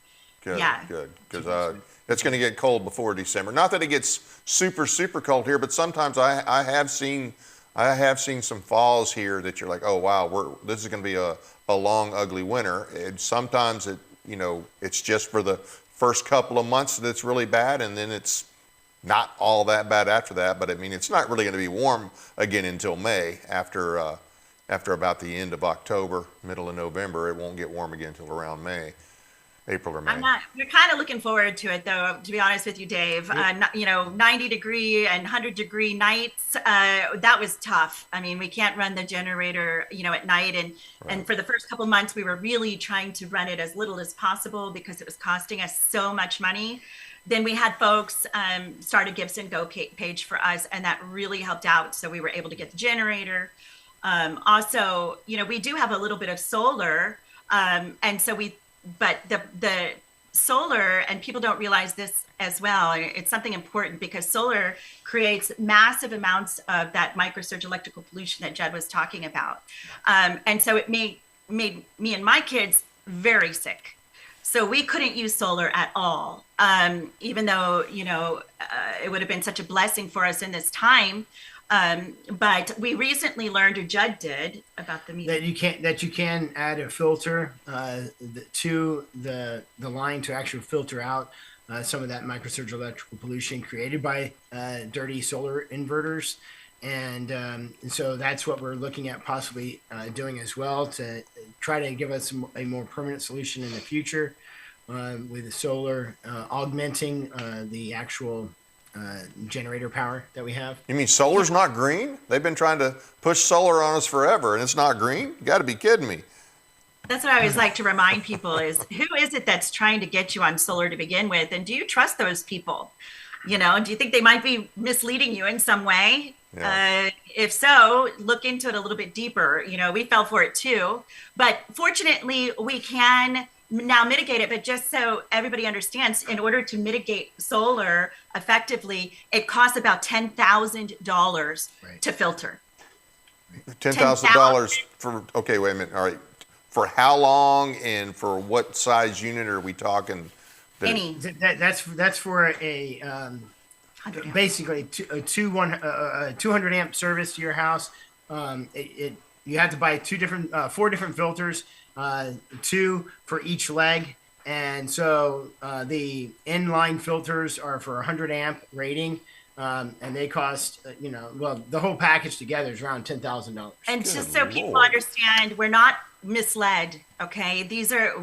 Good. Because it's going to get cold before December. Not that it gets super cold here, but sometimes I have seen some falls here that you're like, oh wow, this is going to be a long, ugly winter. And sometimes you know, it's just for the first couple of months that it's really bad, and then it's not all that bad after that. But I mean, it's not really going to be warm again until May. After about the end of October, middle of November, it won't get warm again until around April or May. We're kind of looking forward to it, though, to be honest with you, Dave. You know, 90-degree and 100-degree nights, that was tough. I mean, we can't run the generator, you know, at night. And for the first couple months, we were really trying to run it as little as possible because it was costing us so much money. Then we had folks start a Gibson Go page for us, and that really helped out. So we were able to get the generator. Also, you know, we do have a little bit of solar. And so but the solar, and people don't realize this as well, it's something important because solar creates massive amounts of that microsurge electrical pollution that Jed was talking about. And so it made me and my kids very sick. So we couldn't use solar at all, even though, you know, it would have been such a blessing for us in this time. But we recently learned, or Judd did, about the meter, that you can add a filter to the line to actually filter out some of that microsurge electrical pollution created by dirty solar inverters. And so that's what we're looking at possibly doing as well, to try to give us a more permanent solution in the future with the solar augmenting the actual generator power that we have. You mean solar's not green? They've been trying to push solar on us forever, and it's not green? You got to be kidding me. That's what I always like to remind people is, who is it that's trying to get you on solar to begin with? And do you trust those people? You know, do you think they might be misleading you in some way? Yeah. If so, look into it a little bit deeper. You know, we fell for it too. But fortunately, we can now mitigate it. But just so everybody understands, in order to mitigate solar effectively, it costs about $10,000 to filter. $10,000 for, okay, wait a minute. All right. For how long and for what size unit are we talking? Any. That's for a basically a 200 amp service to your house. You have to buy four different filters, two for each leg. And so the inline filters are for 100 amp rating. And they cost, the whole package together is around $10,000. And just so people understand, we're not misled. Okay.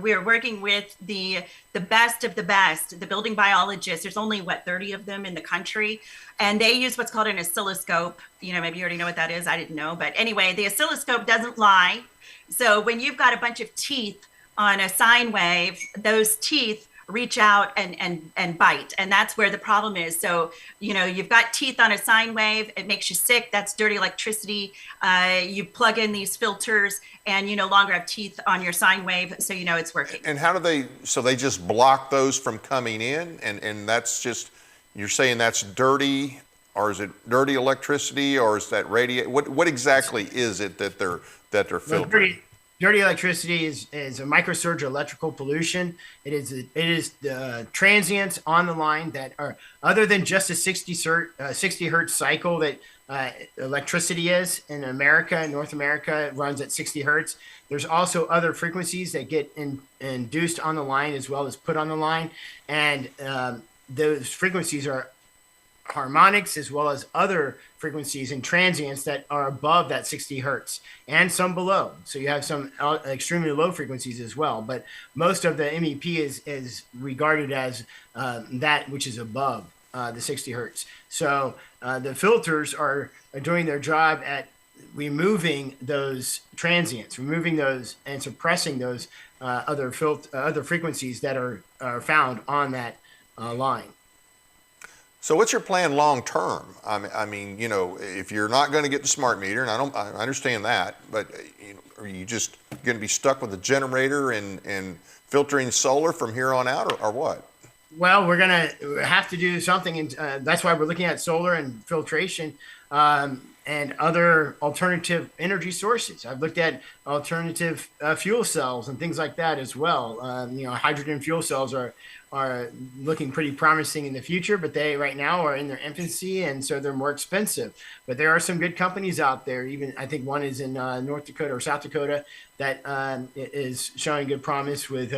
We're working with the best of the best, the building biologists. There's only 30 of them in the country, and they use what's called an oscilloscope. Maybe you already know what that is. I didn't know, but anyway, the oscilloscope doesn't lie. So when you've got a bunch of teeth on a sine wave, those teeth reach out and bite. And that's where the problem is. So, you've got teeth on a sine wave. It makes you sick. That's dirty electricity. You plug in these filters and you no longer have teeth on your sine wave. So, it's working. And how do they just block those from coming in? And that's just, you're saying that's dirty, or is it dirty electricity, or is that what exactly is it that they're filtering? Dirty electricity is a microsurge electrical pollution. It is the transients on the line that are, other than just a 60 hertz cycle that electricity is in America, North America, it runs at 60 hertz. There's also other frequencies that get induced on the line as well as put on the line. And those frequencies are harmonics as well as other frequencies and transients that are above that 60 hertz and some below. So you have some extremely low frequencies as well. But most of the MEP is regarded as that which is above the 60 hertz. So the filters are doing their job at removing those transients, removing those and suppressing those other frequencies that are found on that line. So what's your plan long term? I mean, if you're not going to get the smart meter, and I understand that, but are you just going to be stuck with a generator and filtering solar from here on out, or what? Well, we're going to have to do something, and that's why we're looking at solar and filtration and other alternative energy sources. I've looked at alternative fuel cells and things like that as well. Hydrogen fuel cells are looking pretty promising in the future, but they right now are in their infancy, and so they're more expensive. But there are some good companies out there. Even I think one is in North Dakota or South Dakota that is showing good promise with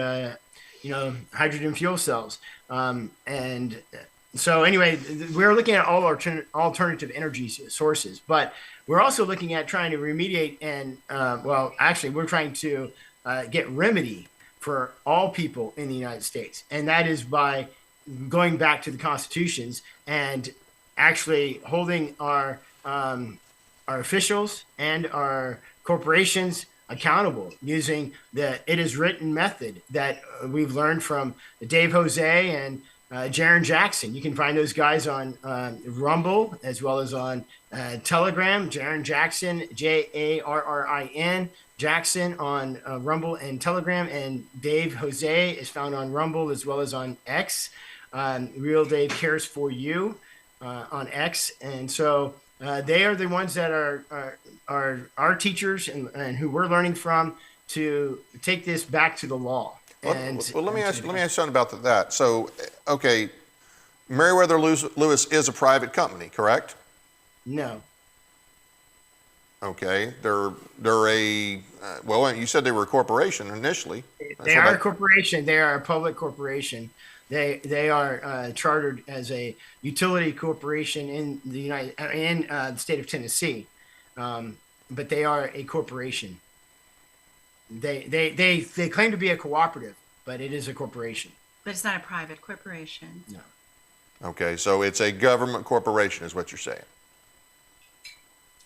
hydrogen fuel cells. And so anyway, we're looking at all alternative energy sources, but we're also looking at trying to remediate and we're trying to get remedy for all people in the United States. And that is by going back to the constitutions and actually holding our officials and our corporations accountable using the "it is written" method that we've learned from Dave Jose and Jaron Jackson. You can find those guys on Rumble as well as on Telegram. Jaron Jackson, Jarrin Jackson on Rumble and Telegram, and Dave Jose is found on Rumble as well as on X. Real Dave Cares for You on X, and so they are the ones that are our teachers and who we're learning from to take this back to the law. Well, let me ask you something about that. So, okay, Meriwether Lewis is a private company, correct? No. Okay, they're a you said they were a corporation initially. They are a corporation. They are a public corporation. They are chartered as a utility corporation in the state of Tennessee, but they are a corporation. They claim to be a cooperative, but it is a corporation. But it's not a private corporation. No. Okay, so it's a government corporation, is what you're saying.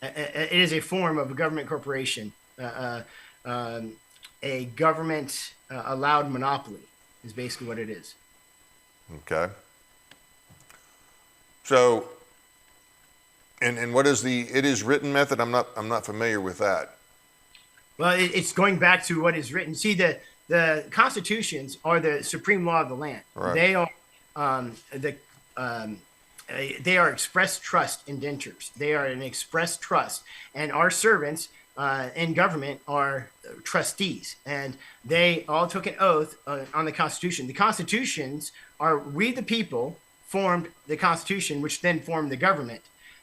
It is a form of a government corporation. A government allowed monopoly is basically what it is. Okay. So, and what is the "it is written" method? I'm not familiar with that. Well, it's going back to what is written. See, the constitutions are the supreme law of the land. Right. They are they are express trust indentures. They are an express trust, and our servants in government are trustees, and they all took an oath on the Constitution. The constitutions are we the people formed the Constitution, which then formed the government.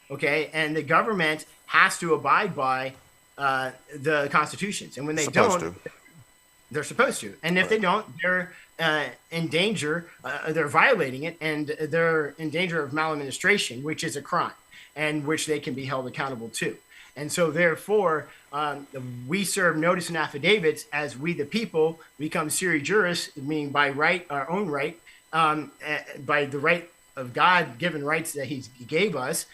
Okay, and the government has to abide by the constitutions, and when they don't, they're supposed to. And if they don't, they're in danger. They're violating it, and they're in danger of maladministration, which is a crime, and which they can be held accountable to. And so, therefore, we serve notice and affidavits as we, the people, become seri juris, meaning by right, our own right, by the right of God given rights that He gave us.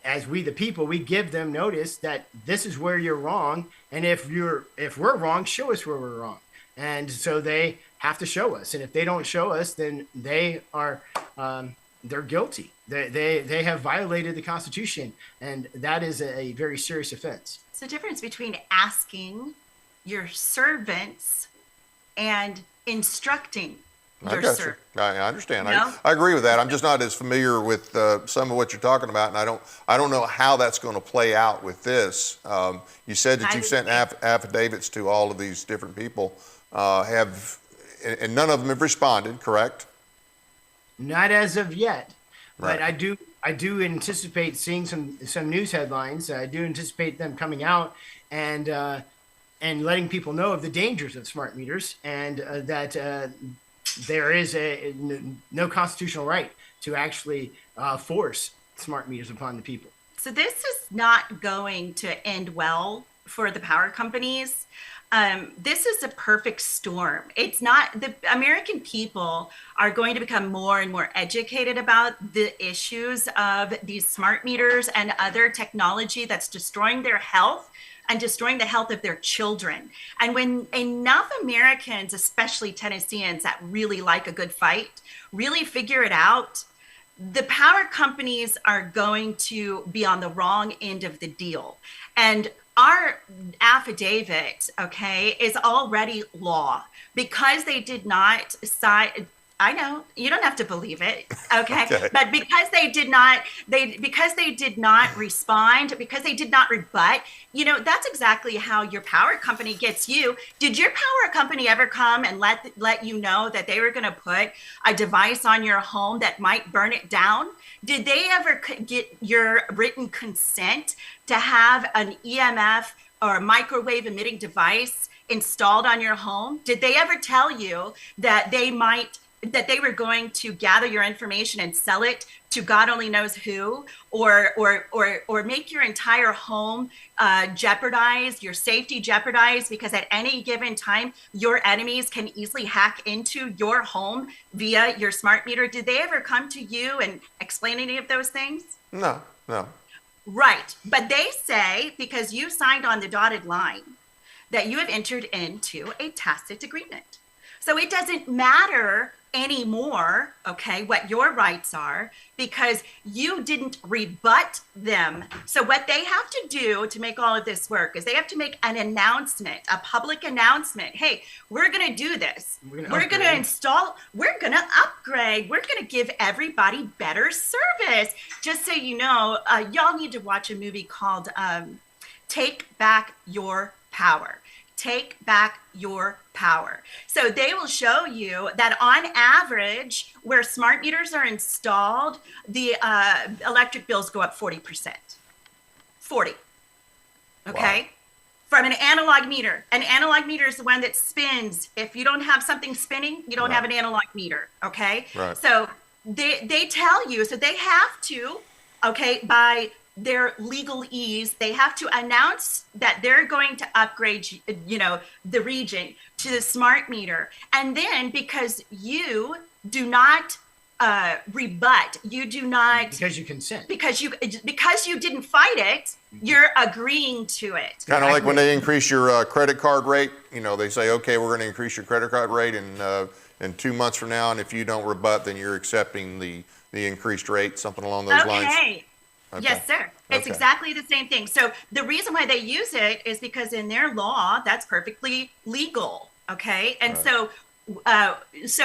As we, the people, we give them notice that this is where you're wrong, and if we're wrong, show us where we're wrong. And so they have to show us. And if they don't show us, then they are they're guilty. They have violated the Constitution, and that is a very serious offense. It's the difference between asking your servants and instructing your servants. I understand. No? I agree with that. I'm just not as familiar with some of what you're talking about, and I don't know how that's going to play out with this. You said that you sent affidavits to all of these different people. And none of them have responded, correct? Not as of yet, Right. but I do anticipate seeing some news headlines. I do anticipate them coming out and letting people know of the dangers of smart meters, and that there is no constitutional right to actually force smart meters upon the people. So this is not going to end well for the power companies. This is a perfect storm. It's not, the American people are going to become more and more educated about the issues of these smart meters and other technology that's destroying their health and destroying the health of their children. And when enough Americans, especially Tennesseans that really like a good fight, really figure it out, the power companies are going to be on the wrong end of the deal. And our affidavit, okay, is already law because they did not sign. I know you don't have to believe it, okay? Okay. But because they did not respond, because they did not rebut, that's exactly how your power company gets you. Did your power company ever come and let you know that they were going to put a device on your home that might burn it down? Did they ever get your written consent to have an EMF or a microwave emitting device installed on your home? Did they ever tell you that they were going to gather your information and sell it to God only knows who, or make your entire home jeopardized, your safety jeopardized, because at any given time, your enemies can easily hack into your home via your smart meter? Did they ever come to you and explain any of those things? No. Right. But they say, because you signed on the dotted line, that you have entered into a tacit agreement. So it doesn't matter anymore, okay, what your rights are, because you didn't rebut them. So what they have to do to make all of this work is they have to make an announcement, a public announcement. Hey, we're going to do this. We're going to install, we're going to upgrade. We're going to give everybody better service. Just so you know, y'all need to watch a movie called Take Back Your Power. Take back your power. So they will show you that on average, where smart meters are installed, the electric bills go up 40%. 40. Okay. Wow. From an analog meter. An analog meter is the one that spins. If you don't have something spinning, you don't have an analog meter. Okay. Right. So they tell you, so they have to, okay, by their legalese, they have to announce that they're going to upgrade, the region to the smart meter. And then because you do not rebut, you do not, because you consent, because you didn't fight it, you're agreeing to it. Kind of like when they increase your credit card rate, they say, okay, we're going to increase your credit card rate in 2 months from now, and if you don't rebut, then you're accepting the increased rate, something along those lines. Okay. Yes, sir. It's exactly the same thing. So the reason why they use it is because in their law, that's perfectly legal. Okay. And so what's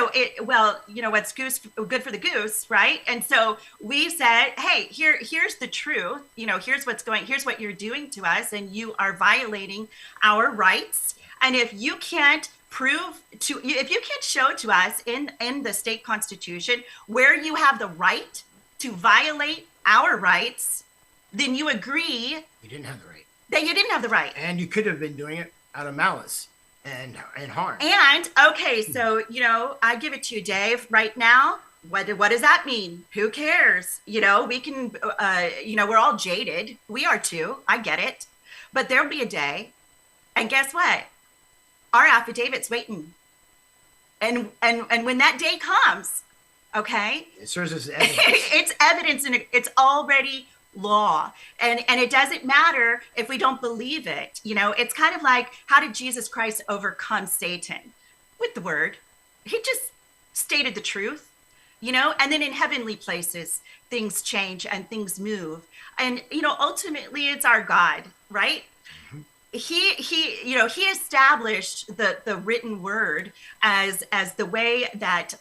good for the goose, right? And so we said, hey, here's the truth. Here's what you're doing to us, and you are violating our rights. And if you can't show to us in the state constitution where you have the right to violate our rights, then you agree you didn't have the right. That you didn't have the right. And you could have been doing it out of malice and harm. And okay, so I give it to you, Dave, right now. What does that mean? Who cares? We can we're all jaded. We are too. I get it. But there'll be a day, and guess what? Our affidavit's waiting. And when that day comes, okay, it serves as evidence. It's evidence, and it's already law. And it doesn't matter if we don't believe it. It's kind of like, how did Jesus Christ overcome Satan? with the word. He just stated the truth, and then in heavenly places, things change and things move. And, ultimately it's our God, right? He established the written word as the way that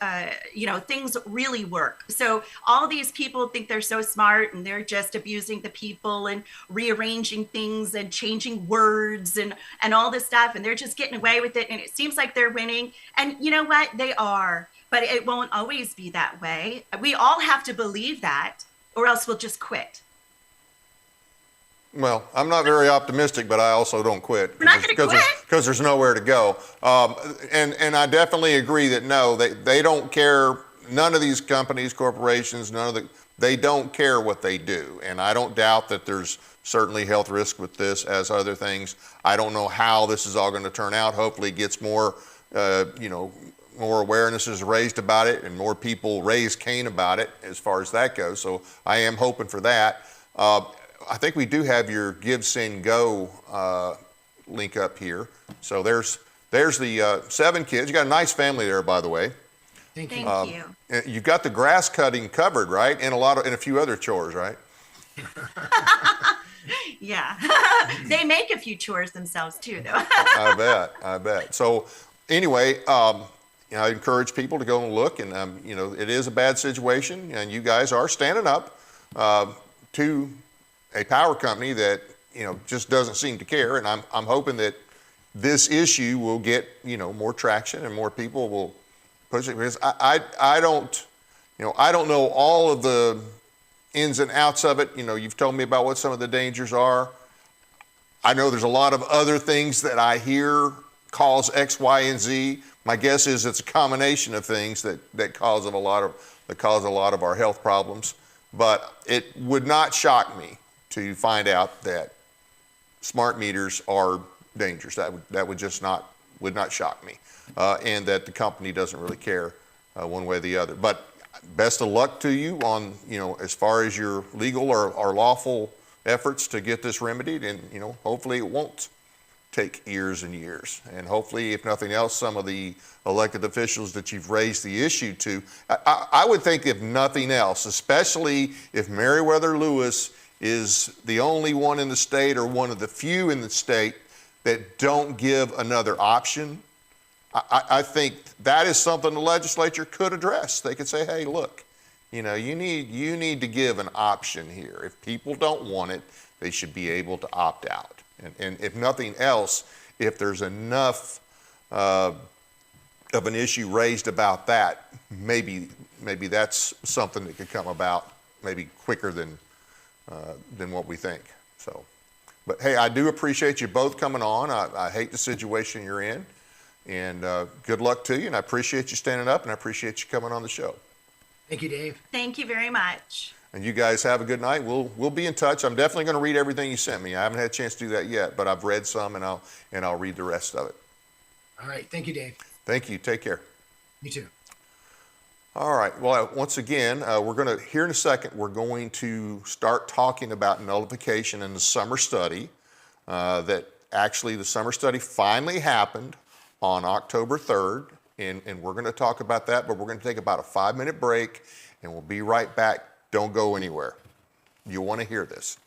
things really work. So all these people think they're so smart, and they're just abusing the people and rearranging things and changing words and all this stuff, and they're just getting away with it, and it seems like they're winning. And you know what? They are, but it won't always be that way. We all have to believe that, or else we'll just quit. Well, I'm not very optimistic, but I also don't quit. We're not going to quit. Because there's nowhere to go. And I definitely agree that no, they don't care. None of these companies, corporations, they don't care what they do. And I don't doubt that there's certainly health risk with this, as other things. I don't know how this is all going to turn out. Hopefully it gets more, more awareness is raised about it, and more people raise Cain about it as far as that goes. So I am hoping for that. I think we do have your Give, Send, Go link up here. So there's the 7 kids. You got a nice family there, by the way. Thank you. Thank you. You've got the grass cutting covered, right? And a few other chores, right? Yeah. They make a few chores themselves too, though. I bet. So anyway, I encourage people to go and look, and it is a bad situation, and you guys are standing up to a power company that just doesn't seem to care. And I'm hoping that this issue will get more traction and more people will push it, because I don't know all of the ins and outs of it. You've told me about what some of the dangers are. I know there's a lot of other things that I hear cause X, Y, and Z. My guess is it's a combination of things that cause a lot of our health problems. But it would not shock me to find out that smart meters are dangerous. That would not shock me, and that the company doesn't really care one way or the other. But best of luck to you on as far as your legal or lawful efforts to get this remedied, and hopefully it won't take years and years. And hopefully, if nothing else, some of the elected officials that you've raised the issue to, I would think, if nothing else, especially if Meriwether Lewis is the only one in the state, or one of the few in the state, that don't give another option, I think that is something the legislature could address. They could say, hey, look, you need to give an option here. If people don't want it, they should be able to opt out. And if nothing else, if there's enough of an issue raised about that, maybe that's something that could come about maybe quicker than what we think. So, but hey, I do appreciate you both coming on. I hate the situation you're in, and good luck to you. And I appreciate you standing up, and I appreciate you coming on the show. Thank you, Dave. Thank you very much. And you guys have a good night. We'll be in touch. I'm definitely going to read everything you sent me. I haven't had a chance to do that yet, but I've read some, and I'll read the rest of it. All right. Thank you, Dave. Thank you. Take care. You too. All right. Well, once again, here in a second, we're going to start talking about nullification in the summer study. That actually the summer study finally happened on October 3rd, and we're going to talk about that, but we're going to take about a 5-minute break, and we'll be right back. Don't go anywhere. You'll want to hear this.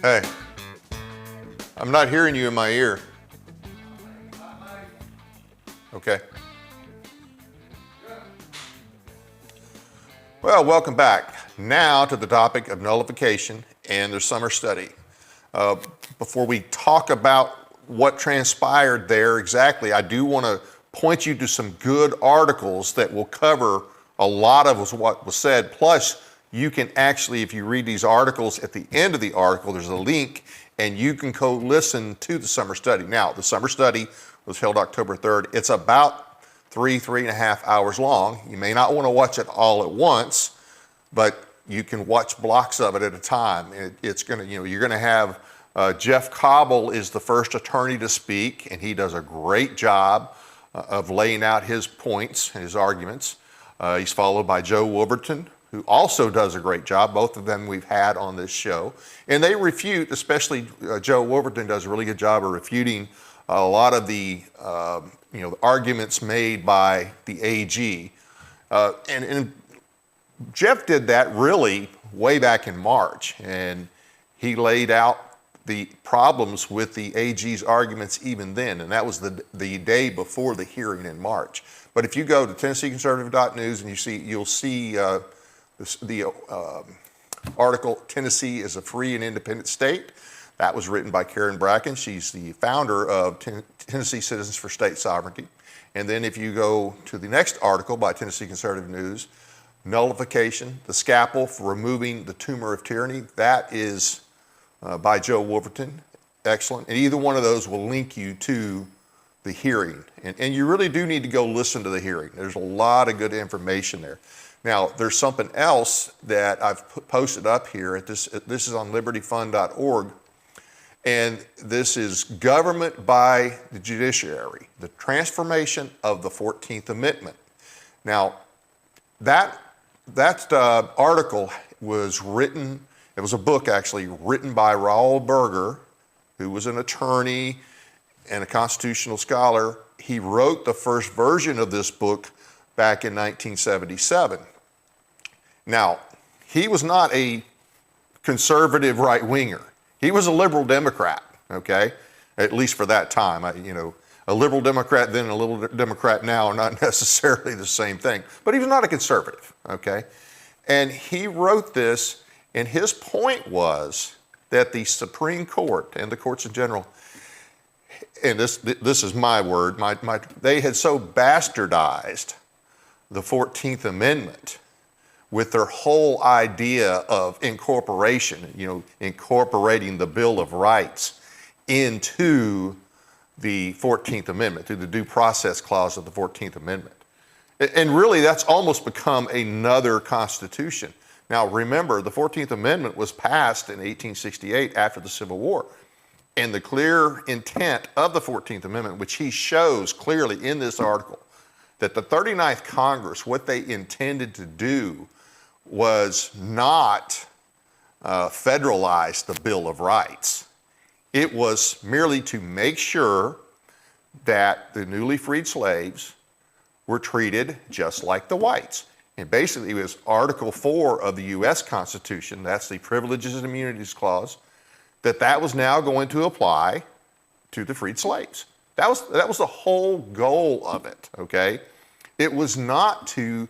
Hey, I'm not hearing you in my ear. Okay. Well, welcome back. Now to the topic of nullification and their summer study. Before we talk about what transpired there exactly, I do want to point you to some good articles that will cover a lot of what was said. Plus, you can actually, if you read these articles, at the end of the article, there's a link and you can go listen to the summer study. Now, the summer study was held October 3rd. It's about 3.5 hours long. You may not want to watch it all at once, but you can watch blocks of it at a time. It's going to, you're going to have Jeff Cobble is the first attorney to speak, and he does a great job of laying out his points and his arguments. He's followed by Joe Wolverton, who also does a great job. Both of them we've had on this show. And they refute, especially Joe Wolverton does a really good job of refuting a lot of the the arguments made by the AG. And Jeff did that really way back in March, and he laid out the problems with the AG's arguments even then, and that was the day before the hearing in March. But if you go to TennesseeConservative.news and you'll see the article, Tennessee is a Free and Independent State. That was written by Karen Bracken. She's the founder of Tennessee Citizens for State Sovereignty. And then if you go to the next article by Tennessee Conservative News, Nullification, the Scalpel for Removing the Tumor of Tyranny, that is by Joe Wolverton. Excellent. And either one of those will link you to the hearing. And you really do need to go listen to the hearing. There's a lot of good information there. Now, there's something else that I've posted up here. This is on libertyfund.org. And this is Government by the Judiciary, the transformation of the 14th Amendment. Now, that article was written, it was a book actually written by Raoul Berger, who was an attorney and a constitutional scholar. He wrote the first version of this book back in 1977. Now, he was not a conservative right-winger. He was a liberal Democrat, okay? At least for that time. A liberal Democrat then and a liberal Democrat now are not necessarily the same thing. But he was not a conservative, okay? And he wrote this, and his point was that the Supreme Court and the courts in general, and this is my word, they had so bastardized the 14th Amendment with their whole idea of incorporation, incorporating the Bill of Rights into the 14th Amendment, through the Due Process Clause of the 14th Amendment. And really, that's almost become another constitution. Now, remember, the 14th Amendment was passed in 1868 after the Civil War. And the clear intent of the 14th Amendment, which he shows clearly in this article, that the 39th Congress, what they intended to do was not federalize the Bill of Rights. It was merely to make sure that the newly freed slaves were treated just like the whites. And basically it was Article 4 of the U.S. Constitution, that's the Privileges and Immunities Clause, that was now going to apply to the freed slaves. That was the whole goal of it, okay? It was not to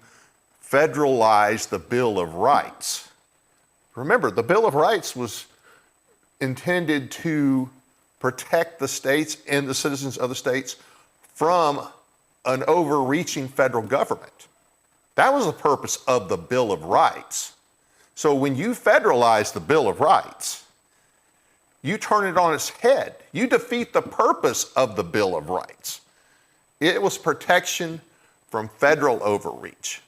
federalize the Bill of Rights. Remember, the Bill of Rights was intended to protect the states and the citizens of the states from an overreaching federal government. That was the purpose of the Bill of Rights. So when you federalize the Bill of Rights, you turn it on its head. You defeat the purpose of the Bill of Rights. It was protection from federal overreach.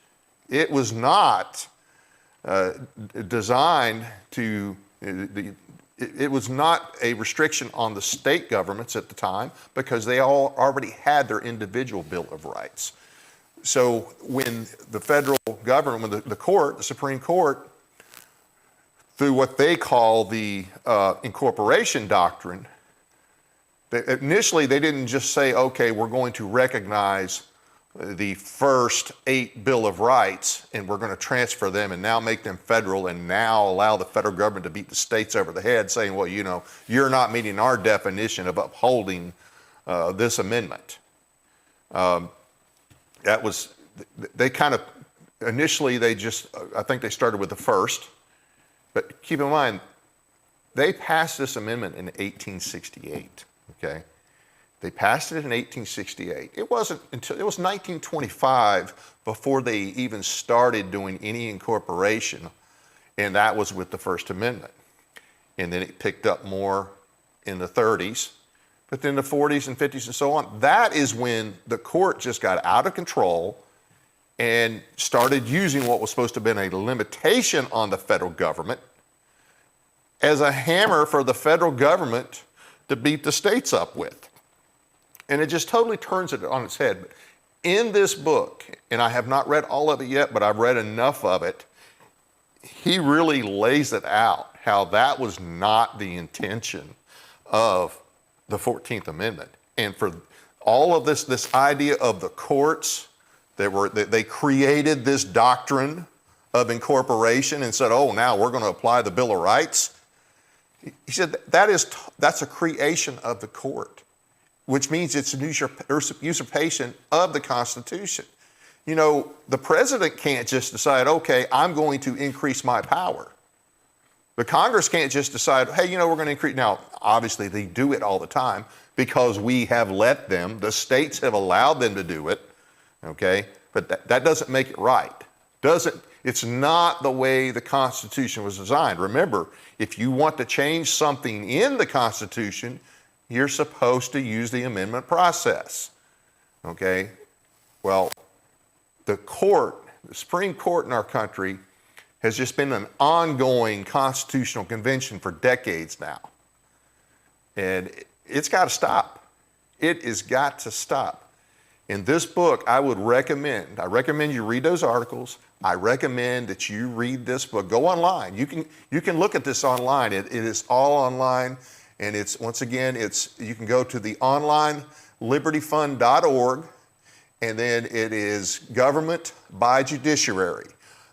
It was not designed to, it was not a restriction on the state governments at the time because they all already had their individual Bill of Rights. So when the federal government, when the Supreme Court, through what they call the incorporation doctrine, initially they didn't just say, okay, we're going to recognize the first 8 Bill of Rights, and we're going to transfer them and now make them federal and now allow the federal government to beat the states over the head saying, well, you know, you're not meeting our definition of upholding this amendment. That was, they kind of, initially they just, I think they started with the first, but keep in mind, they passed this amendment in 1868, okay? They passed it in 1868. It wasn't until, it was 1925 before they even started doing any incorporation, and that was with the First Amendment. And then it picked up more in the 30s, but then the 40s and 50s and so on. That is when the court just got out of control and started using what was supposed to have been a limitation on the federal government as a hammer for the federal government to beat the states up with. And it just totally turns it on its head. In this book, and I have not read all of it yet, but I've read enough of it, he really lays it out, how that was not the intention of the 14th Amendment. And for all of this idea of the courts, they created this doctrine of incorporation and said, oh, now we're going to apply the Bill of Rights. He said that's a creation of the court, which means it's an usurpation of the Constitution. You know, the president can't just decide, okay, I'm going to increase my power. The Congress can't just decide, hey, you know, we're going to increase. Now, obviously, they do it all the time because we have let them. The states have allowed them to do it, okay? But that doesn't make it right. It's not the way the Constitution was designed. Remember, if you want to change something in the Constitution, you're supposed to use the amendment process, okay? Well, the Supreme Court in our country has just been an ongoing constitutional convention for decades now. And it's got to stop. It has got to stop. In this book, I recommend you read those articles. I recommend that you read this book. Go online. You can look at this online. It is all online. And it's, once again, you can go to the online libertyfund.org, and then it is Government by Judiciary,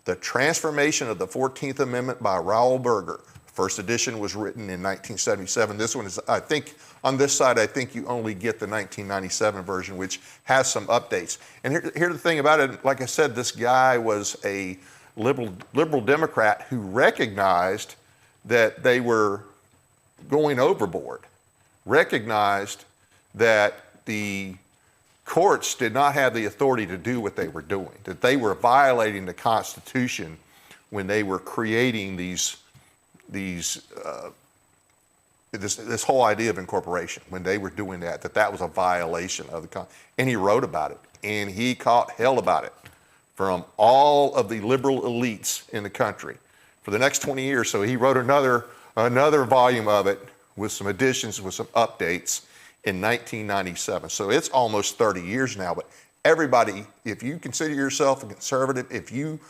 The Transformation of the 14th Amendment by Raoul Berger. First edition was written in 1977. This one is, I think, on this side, I think you only get the 1997 version, which has some updates. And here's the thing about it. Like I said, this guy was a liberal Democrat who recognized that they were going overboard, recognized that the courts did not have the authority to do what they were doing, that they were violating the Constitution when they were creating this whole idea of incorporation. When they were doing that was a violation of the Constitution. And he wrote about it, and he caught hell about it from all of the liberal elites in the country for the next 20 years. So he wrote another volume of it with some additions, with some updates in 1997. So it's almost 30 years now. But everybody, if you consider yourself a conservative, if you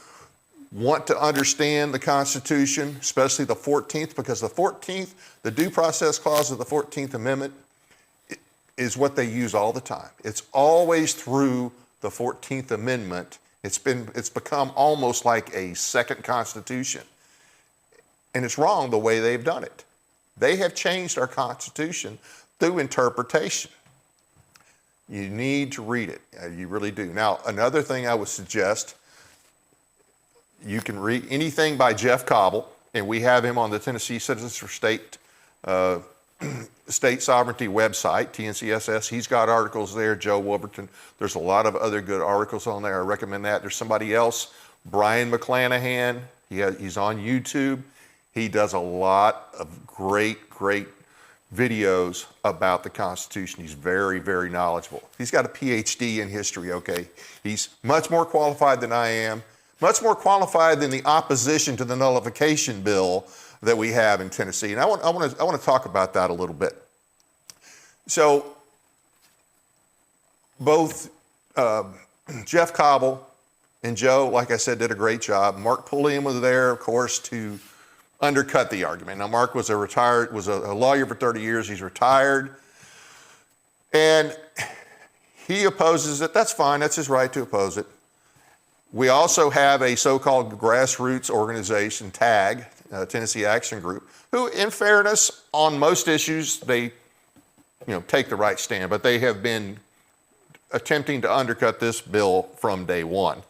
want to understand the Constitution, especially the 14th, because the 14th, the Due Process Clause of the 14th Amendment is what they use all the time. It's always through the 14th Amendment. It's become almost like a second Constitution. And it's wrong the way they've done it. They have changed our Constitution through interpretation. You need to read it. You really do. Now, another thing I would suggest, you can read anything by Jeff Cobble, and we have him on the Tennessee Citizens for State Sovereignty website, TNCSS. He's got articles there. Joe Wolverton. There's a lot of other good articles on there. I recommend that. There's somebody else, Brian McClanahan. He's on YouTube. He does a lot of great videos about the Constitution. He's very, very knowledgeable. He's got a PhD in history, okay? He's much more qualified than I am, much more qualified than the opposition to the nullification bill that we have in Tennessee. And I want to talk about that a little bit. So both Jeff Cobble and Joe, like I said, did a great job. Mark Pulliam was there, of course, to undercut the argument. Now, Mark was a lawyer for 30 years. He's retired. And He opposes it. That's fine. That's his right to oppose it. We also have a so-called grassroots organization, TAG, Tennessee Action Group, who, in fairness, on most issues, they take the right stand, but they have been attempting to undercut this bill from day one.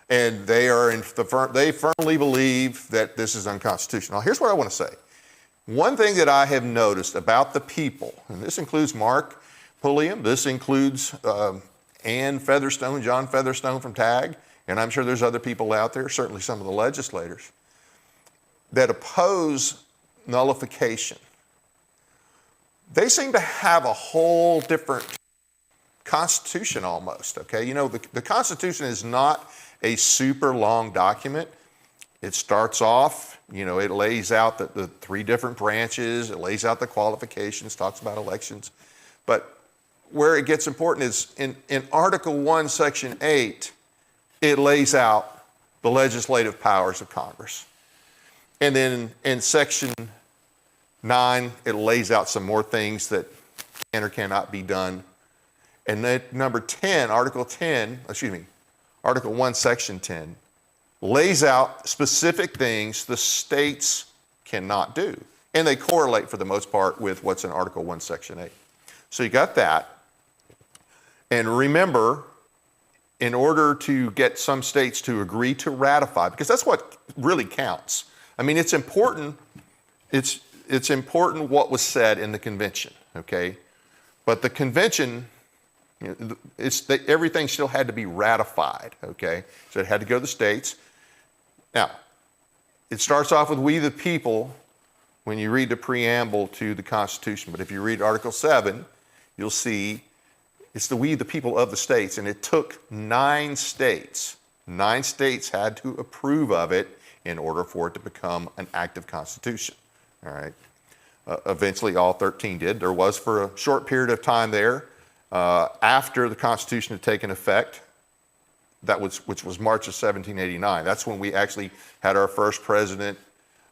And they firmly believe that this is unconstitutional. Now, here's what I want to say. One thing that I have noticed about the people, and this includes Mark Pulliam, this includes Ann Featherstone, John Featherstone from TAG, and I'm sure there's other people out there, certainly some of the legislators, that oppose nullification. They seem to have a whole different Constitution almost, okay? The Constitution is not a super long document. It starts off, it lays out the three different branches, it lays out the qualifications, talks about elections. But where it gets important is in Article 1, Section 8, it lays out the legislative powers of Congress. And then in Section 9, it lays out some more things that can or cannot be done. And then number 10, Article 1, Section 10, lays out specific things the states cannot do. And they correlate for the most part with what's in Article 1, Section 8. So you got that. And remember, in order to get some states to agree to ratify, because that's what really counts. I mean, it's important. It's important what was said in the convention, okay? But the convention, everything still had to be ratified, okay? So it had to go to the states. Now, it starts off with "we the people" when you read the preamble to the Constitution. But if you read Article 7, you'll see it's the "we the people of the states." And it took 9 states. 9 states had to approve of it in order for it to become an active constitution, all right? Eventually, all 13 did. There was, for a short period of time there, after the Constitution had taken effect, which was March of 1789. That's when we actually had our first president,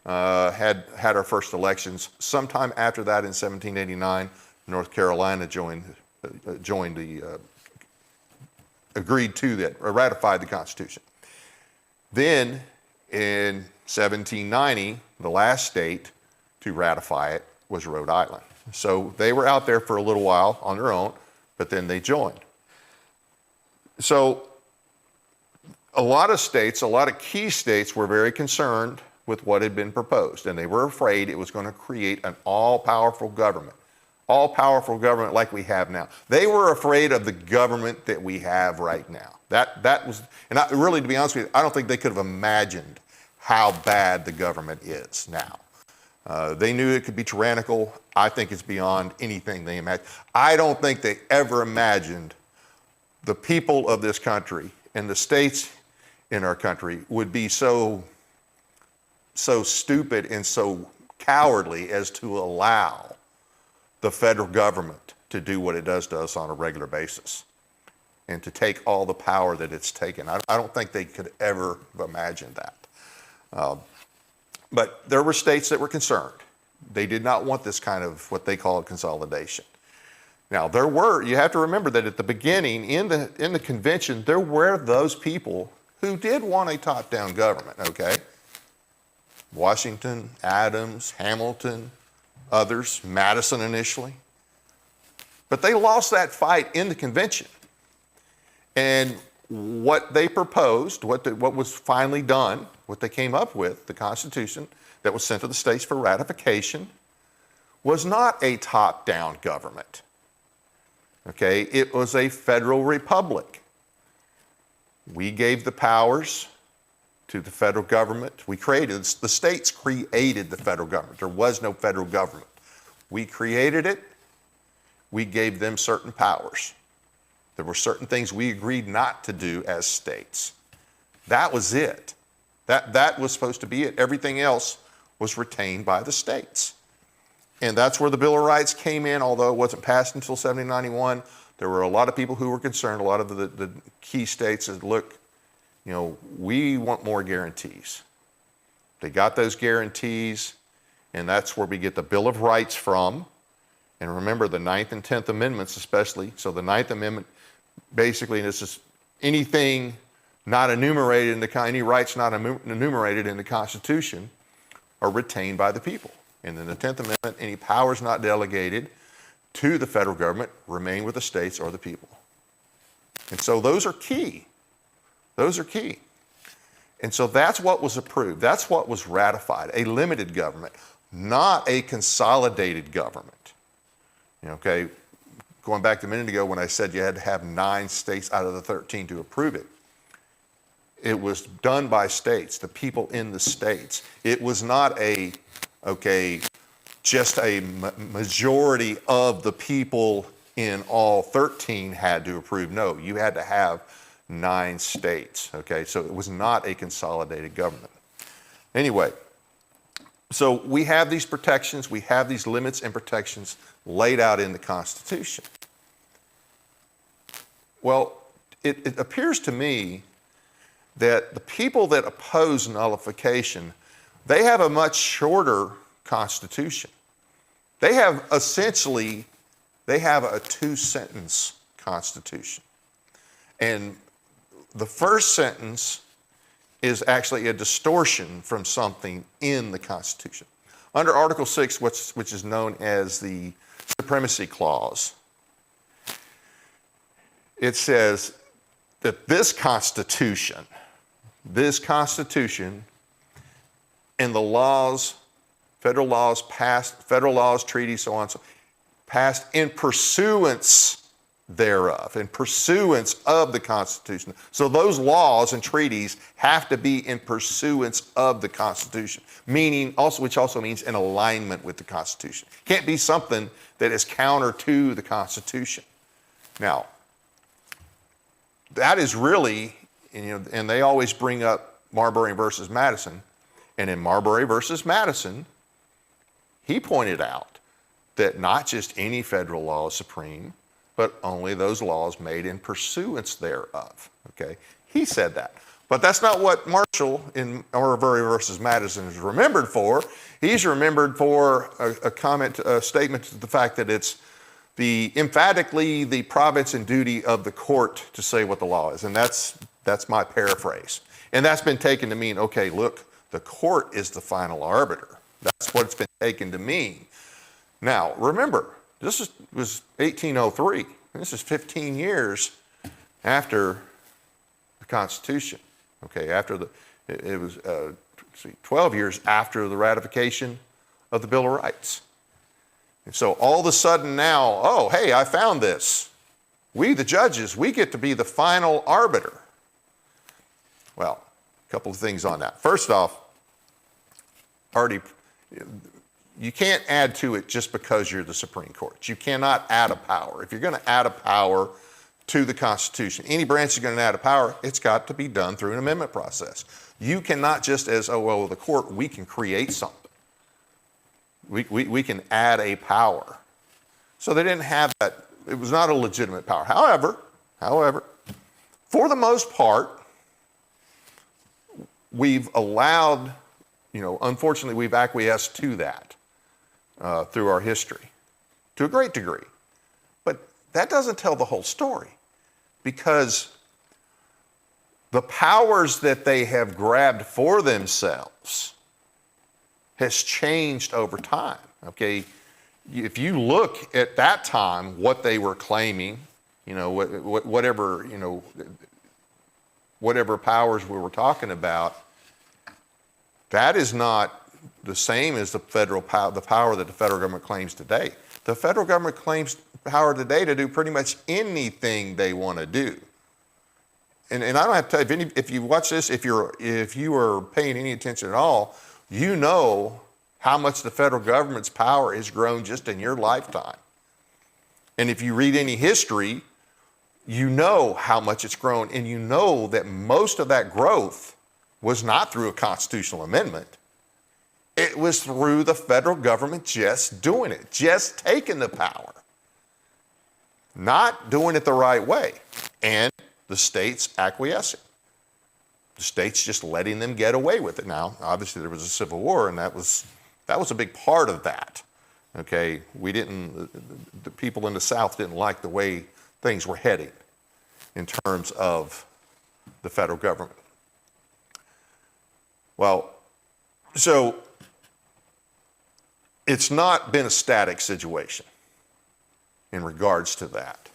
had our first elections. Sometime after that, in 1789, North Carolina agreed to that, or ratified the Constitution. Then, in 1790, the last state to ratify it was Rhode Island. So they were out there for a little while on their own, but then they joined. So a lot of states, a lot of key states were very concerned with what had been proposed, and they were afraid it was going to create an all-powerful government like we have now. They were afraid of the government that we have right now. That was, and really, to be honest with you, I don't think they could have imagined how bad the government is now. They knew it could be tyrannical. I think it's beyond anything they imagined. I don't think they ever imagined the people of this country and the states in our country would be so stupid and so cowardly as to allow the federal government to do what it does to us on a regular basis and to take all the power that it's taken. I don't think they could ever have imagined that. But there were states that were concerned. They did not want this kind of what they call consolidation. Now, you have to remember that at the beginning, in the convention, there were those people who did want a top-down government, okay? Washington, Adams, Hamilton, others, Madison initially. But they lost that fight in the convention. And what they proposed, what was finally done, what they came up with, the Constitution that was sent to the states for ratification, was not a top-down government. Okay, it was a federal republic. We gave the powers to the federal government. The states created the federal government. There was no federal government. We created it. We gave them certain powers. There were certain things we agreed not to do as states. That was it. That was supposed to be it. Everything else was retained by the states. And that's where the Bill of Rights came in, although it wasn't passed until 1791. There were a lot of people who were concerned, a lot of the key states said, look, we want more guarantees. They got those guarantees, and that's where we get the Bill of Rights from. And remember the 9th and 10th Amendments especially. So the 9th Amendment basically, this is anything not enumerated in any rights not enumerated in the Constitution are retained by the people. And in the 10th Amendment, any powers not delegated to the federal government remain with the states or the people. And so those are key. Those are key. And so that's what was approved. That's what was ratified, a limited government, not a consolidated government. Okay, going back to a minute ago when I said you had to have 9 states out of the 13 to approve it. It was done by states, the people in the states. It was not just a majority of the people in all 13 had to approve. No, you had to have 9 states, okay? So it was not a consolidated government. Anyway, so we have these protections, we have these limits and protections laid out in the Constitution. Well, it appears to me that the people that oppose nullification, they have a much shorter Constitution. They have a 2-sentence Constitution. And the first sentence is actually a distortion from something in the Constitution. Under Article 6, which is known as the Supremacy Clause, it says that this Constitution and the laws, federal laws passed, federal laws, treaties, so on, so passed in pursuance thereof, in pursuance of the Constitution. So those laws and treaties have to be in pursuance of the Constitution, which also means in alignment with the Constitution. Can't be something that is counter to the Constitution. Now, that is really, and they always bring up Marbury versus Madison, and in Marbury versus Madison, he pointed out that not just any federal law is supreme, but only those laws made in pursuance thereof, okay? He said that. But that's not what Marshall in Marbury versus Madison is remembered for. He's remembered for a statement to the fact that it's emphatically the province and duty of the court to say what the law is. And that's my paraphrase. And that's been taken to mean, okay, look, the court is the final arbiter. That's what it's been taken to mean. Now, remember, this was 1803. This is 15 years after the Constitution. Okay, it was 12 years after the ratification of the Bill of Rights. And so all of a sudden now, oh, hey, I found this. We, the judges, we get to be the final arbiter. Well, a couple of things on that. First off, you can't add to it just because you're the Supreme Court. You cannot add a power. If you're going to add a power to the Constitution, any branch you're going to add a power, it's got to be done through an amendment process. You cannot just the court, we can create something. We can add a power. So they didn't have that. It was not a legitimate power. However, for the most part, we've allowed, unfortunately, we've acquiesced to that through our history to a great degree. But that doesn't tell the whole story, because the powers that they have grabbed for themselves has changed over time, okay? If you look at that time, what they were claiming, whatever powers we were talking about, that is not the same as the power that the federal government claims today. The federal government claims power today to do pretty much anything they want to do. And I don't have to tell you, if you watch this, if you are paying any attention at all, you know how much the federal government's power has grown just in your lifetime. And if you read any history, you know how much it's grown, and you know that most of that growth was not through a constitutional amendment. It was through the federal government just doing it, just taking the power, not doing it the right way, and the states acquiescing. The states just letting them get away with it. Now, obviously there was a civil war, and that was a big part of that. Okay, the people in the South didn't like the way things were heading. in terms of the federal government. Well, so it's not been a static situation in regards to that.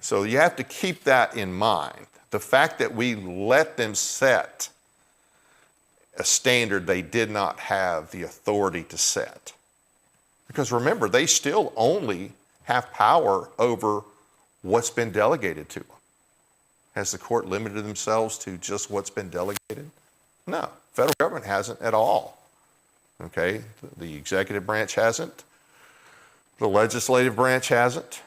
So you have to keep that in mind. The fact that we let them set a standard they did not have the authority to set. Because remember, they still only have power over what's been delegated to them. Has the court limited themselves to just what's been delegated? No, federal government hasn't at all. Okay, the executive branch hasn't, the legislative branch hasn't,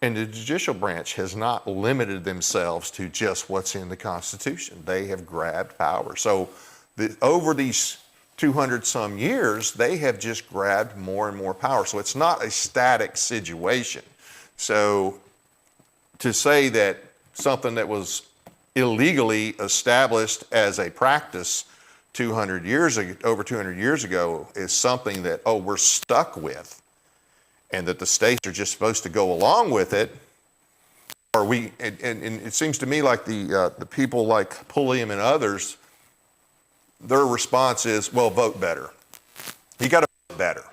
and the judicial branch has not limited themselves to just what's in the Constitution. They have grabbed power. So over these 200 some years, they have just grabbed more and more power. So it's not a static situation. So to say that something that was illegally established as a practice 200 years ago, over 200 years ago, is something that, oh, we're stuck with, and that the states are just supposed to go along with it, or and it seems to me like the people like Pulliam and others, their response is, well, vote better. You got to vote better.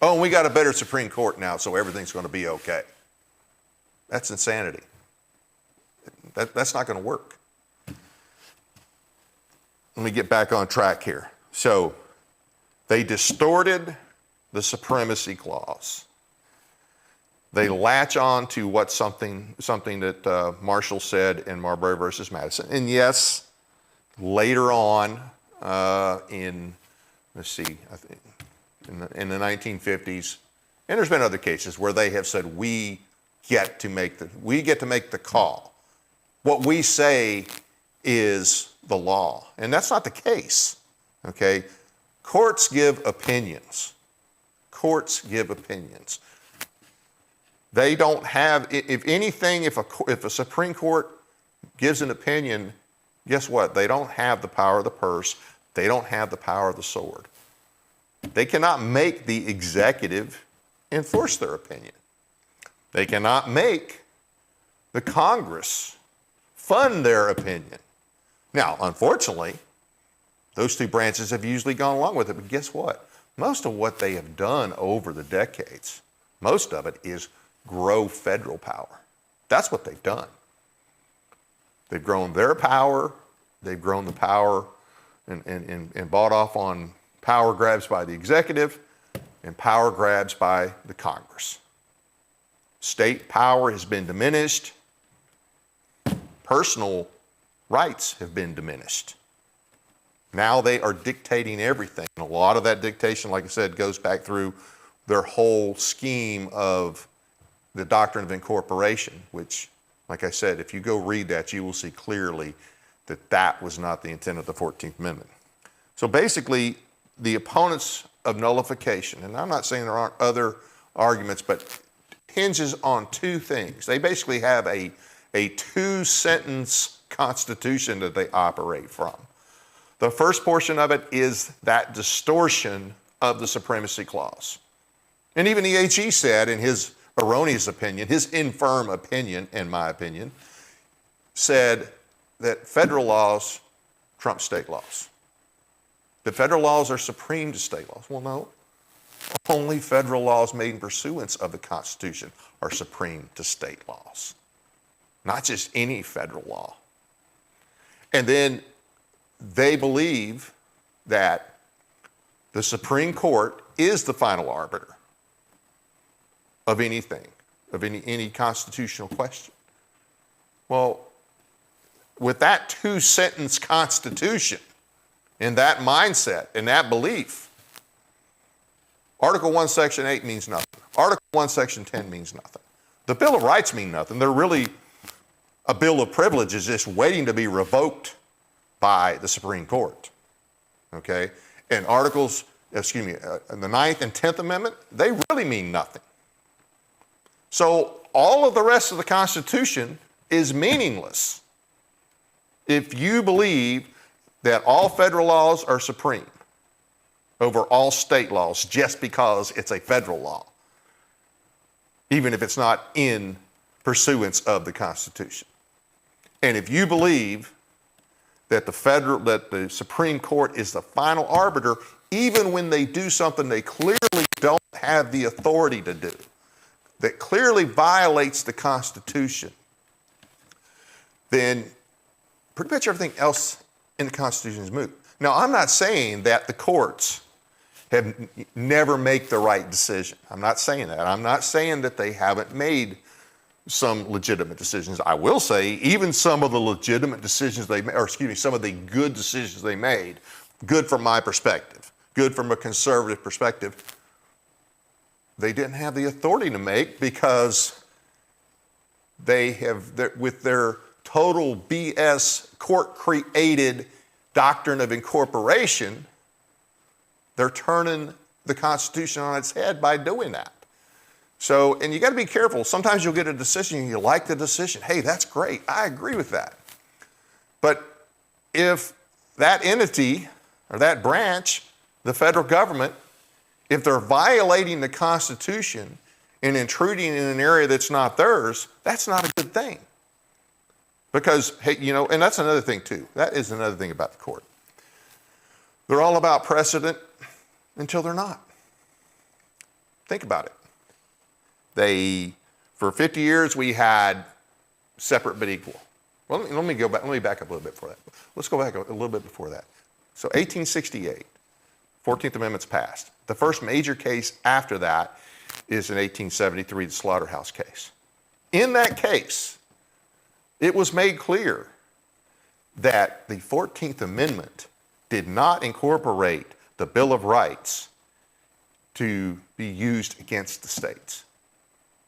Oh, and we got a better Supreme Court now, so everything's going to be okay. That's insanity. That's not going to work. Let me get back on track here. So they distorted the supremacy clause. They latch on to what something that Marshall said in Marbury versus Madison. And yes, later on in the 1950s, and there's been other cases where they have said we get to make the call. What we say is the law, and that's not the case. Okay, courts give opinions. Courts give opinions. They don't have, if anything, if a Supreme Court gives an opinion, guess what? They don't have the power of the purse. They don't have the power of the sword. They cannot make the executive enforce their opinion. They cannot make the Congress fund their opinion. Now, unfortunately, those two branches have usually gone along with it, but guess what? Most of what they have done over the decades, most of it is grow federal power. That's what they've done. They've grown their power, they've grown the power and bought off on power grabs by the executive and power grabs by the Congress. State power has been diminished. Personal rights have been diminished. Now they are dictating everything. And a lot of that dictation, like I said, goes back through their whole scheme of the doctrine of incorporation, which, like I said, if you go read that, you will see clearly that that was not the intent of the 14th Amendment. So basically, the opponents of nullification, and I'm not saying there aren't other arguments, but hinges on two things. They basically have a two-sentence constitution that they operate from. The first portion of it is that distortion of the supremacy clause. And even the AG said in his erroneous opinion, his infirm opinion, in my opinion, said that federal laws trump state laws. The federal laws are supreme to state laws. Well, no. Only federal laws made in pursuance of the Constitution are supreme to state laws. Not just any federal law. And then they believe that the Supreme Court is the final arbiter of anything, of any constitutional question. Well, with that two-sentence constitution and that mindset and that belief, Article 1, Section 8 means nothing. Article 1, Section 10 means nothing. The Bill of Rights mean nothing. They're really a bill of privileges just waiting to be revoked by the Supreme Court. Okay? And the 9th and 10th Amendment, they really mean nothing. So all of the rest of the Constitution is meaningless if you believe that all federal laws are supreme over all state laws just because it's a federal law, even if it's not in pursuance of the Constitution. And if you believe that the Supreme Court is the final arbiter, even when they do something they clearly don't have the authority to do, that clearly violates the Constitution, then pretty much everything else in the Constitution is moot. Now, I'm not saying that the courts have never make the right decision. I'm not saying that. I'm not saying that they haven't made some legitimate decisions. I will say even some of the legitimate decisions they made, or excuse me, some of the good decisions they made, good from my perspective, good from a conservative perspective, they didn't have the authority to make because they have, with their total BS court-created doctrine of incorporation, they're turning the Constitution on its head by doing that. So, and you got to be careful. Sometimes you'll get a decision and you like the decision. Hey, that's great. I agree with that. But if that entity or that branch, the federal government, if they're violating the Constitution and intruding in an area that's not theirs, that's not a good thing. Because, hey, you know, and that's another thing too. That is another thing about the court. They're all about precedent until they're not. Think about it. For 50 years, we had separate but equal. Well, let me go back. Let me back up a little bit before that. Let's go back a little bit before that. So 1868, 14th Amendment's passed. The first major case after that is in 1873, the Slaughterhouse case. In that case, it was made clear that the 14th Amendment did not incorporate the Bill of Rights to be used against the states.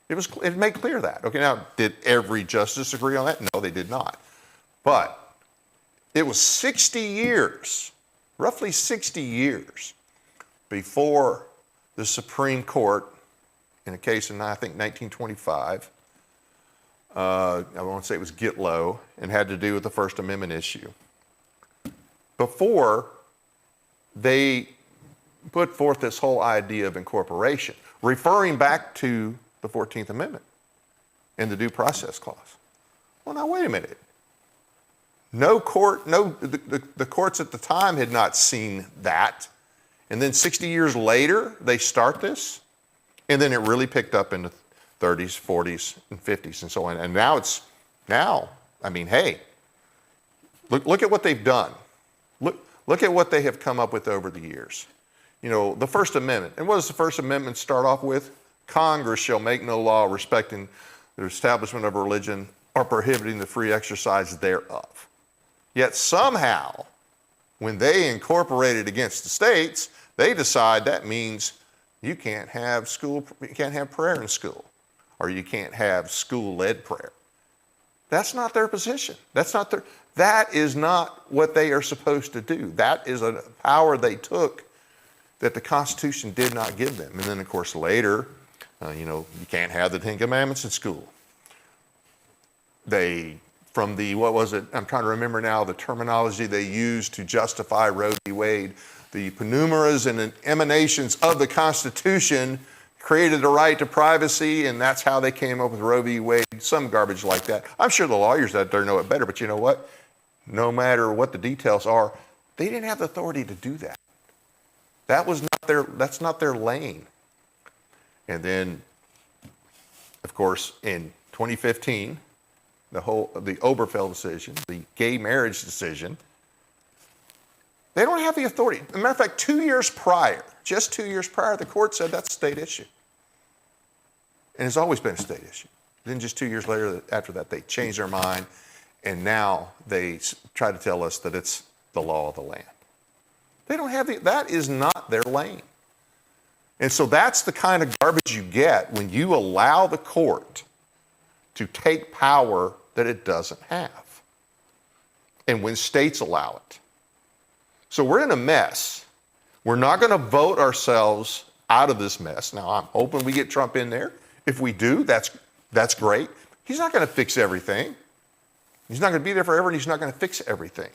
It made clear that. Okay, now, did every justice agree on that? No, they did not. But it was 60 years, roughly 60 years, before the Supreme Court, in a case in, I think, 1925, I want to say it was Gitlow, and had to do with the First Amendment issue. Before they put forth this whole idea of incorporation, referring back to the 14th Amendment and the Due Process Clause. Well, now, wait a minute. The courts at the time had not seen that. And then 60 years later, they start this. And then it really picked up in the 30s, 40s, and 50s, and so on. And now, I mean, hey, look at what they've done. Look at what they have come up with over the years. You know, the First Amendment. And what does the First Amendment start off with? Congress shall make no law respecting the establishment of religion or prohibiting the free exercise thereof. Yet somehow, when they incorporate it against the states, they decide that means you can't have prayer in school, or you can't have school-led prayer. That's not their position. That is not what they are supposed to do. That is a power they took that the Constitution did not give them. And then, of course, later, you can't have the Ten Commandments in school. I'm trying to remember now the terminology they used to justify Roe v. Wade. The penumbras and emanations of the Constitution created a right to privacy, and that's how they came up with Roe v. Wade, some garbage like that. I'm sure the lawyers out there know it better, but you know what? No matter what the details are, they didn't have the authority to do that. That's not their lane. And then, of course, in 2015, the Obergefell decision, the gay marriage decision, they don't have the authority. As a matter of fact, 2 years prior, just 2 years prior, the court said that's a state issue. And it's always been a state issue. Then just 2 years later, after that, they changed their mind, and now they try to tell us that it's the law of the land. They don't have that is not their lane. And so that's the kind of garbage you get when you allow the court to take power that it doesn't have. And when states allow it. So we're in a mess. We're not going to vote ourselves out of this mess. Now, I'm hoping we get Trump in there. If we do, that's great. He's not going to fix everything. He's not going to be there forever, and he's not going to fix everything.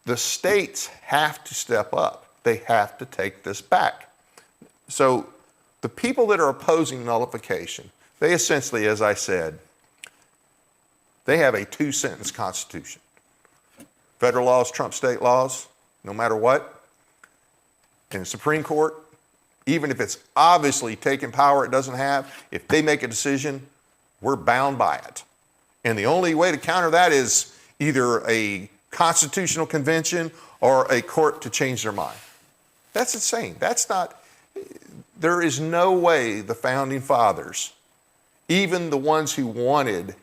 The states have to step up. They have to take this back. So the people that are opposing nullification, they essentially, as I said, They have a 2-sentence constitution. Federal laws trump state laws, no matter what. In the Supreme Court, even if it's obviously taking power it doesn't have, if they make a decision, we're bound by it. And the only way to counter that is either a constitutional convention or a court to change their mind. That's insane. There is no way the founding fathers, even the ones who wanted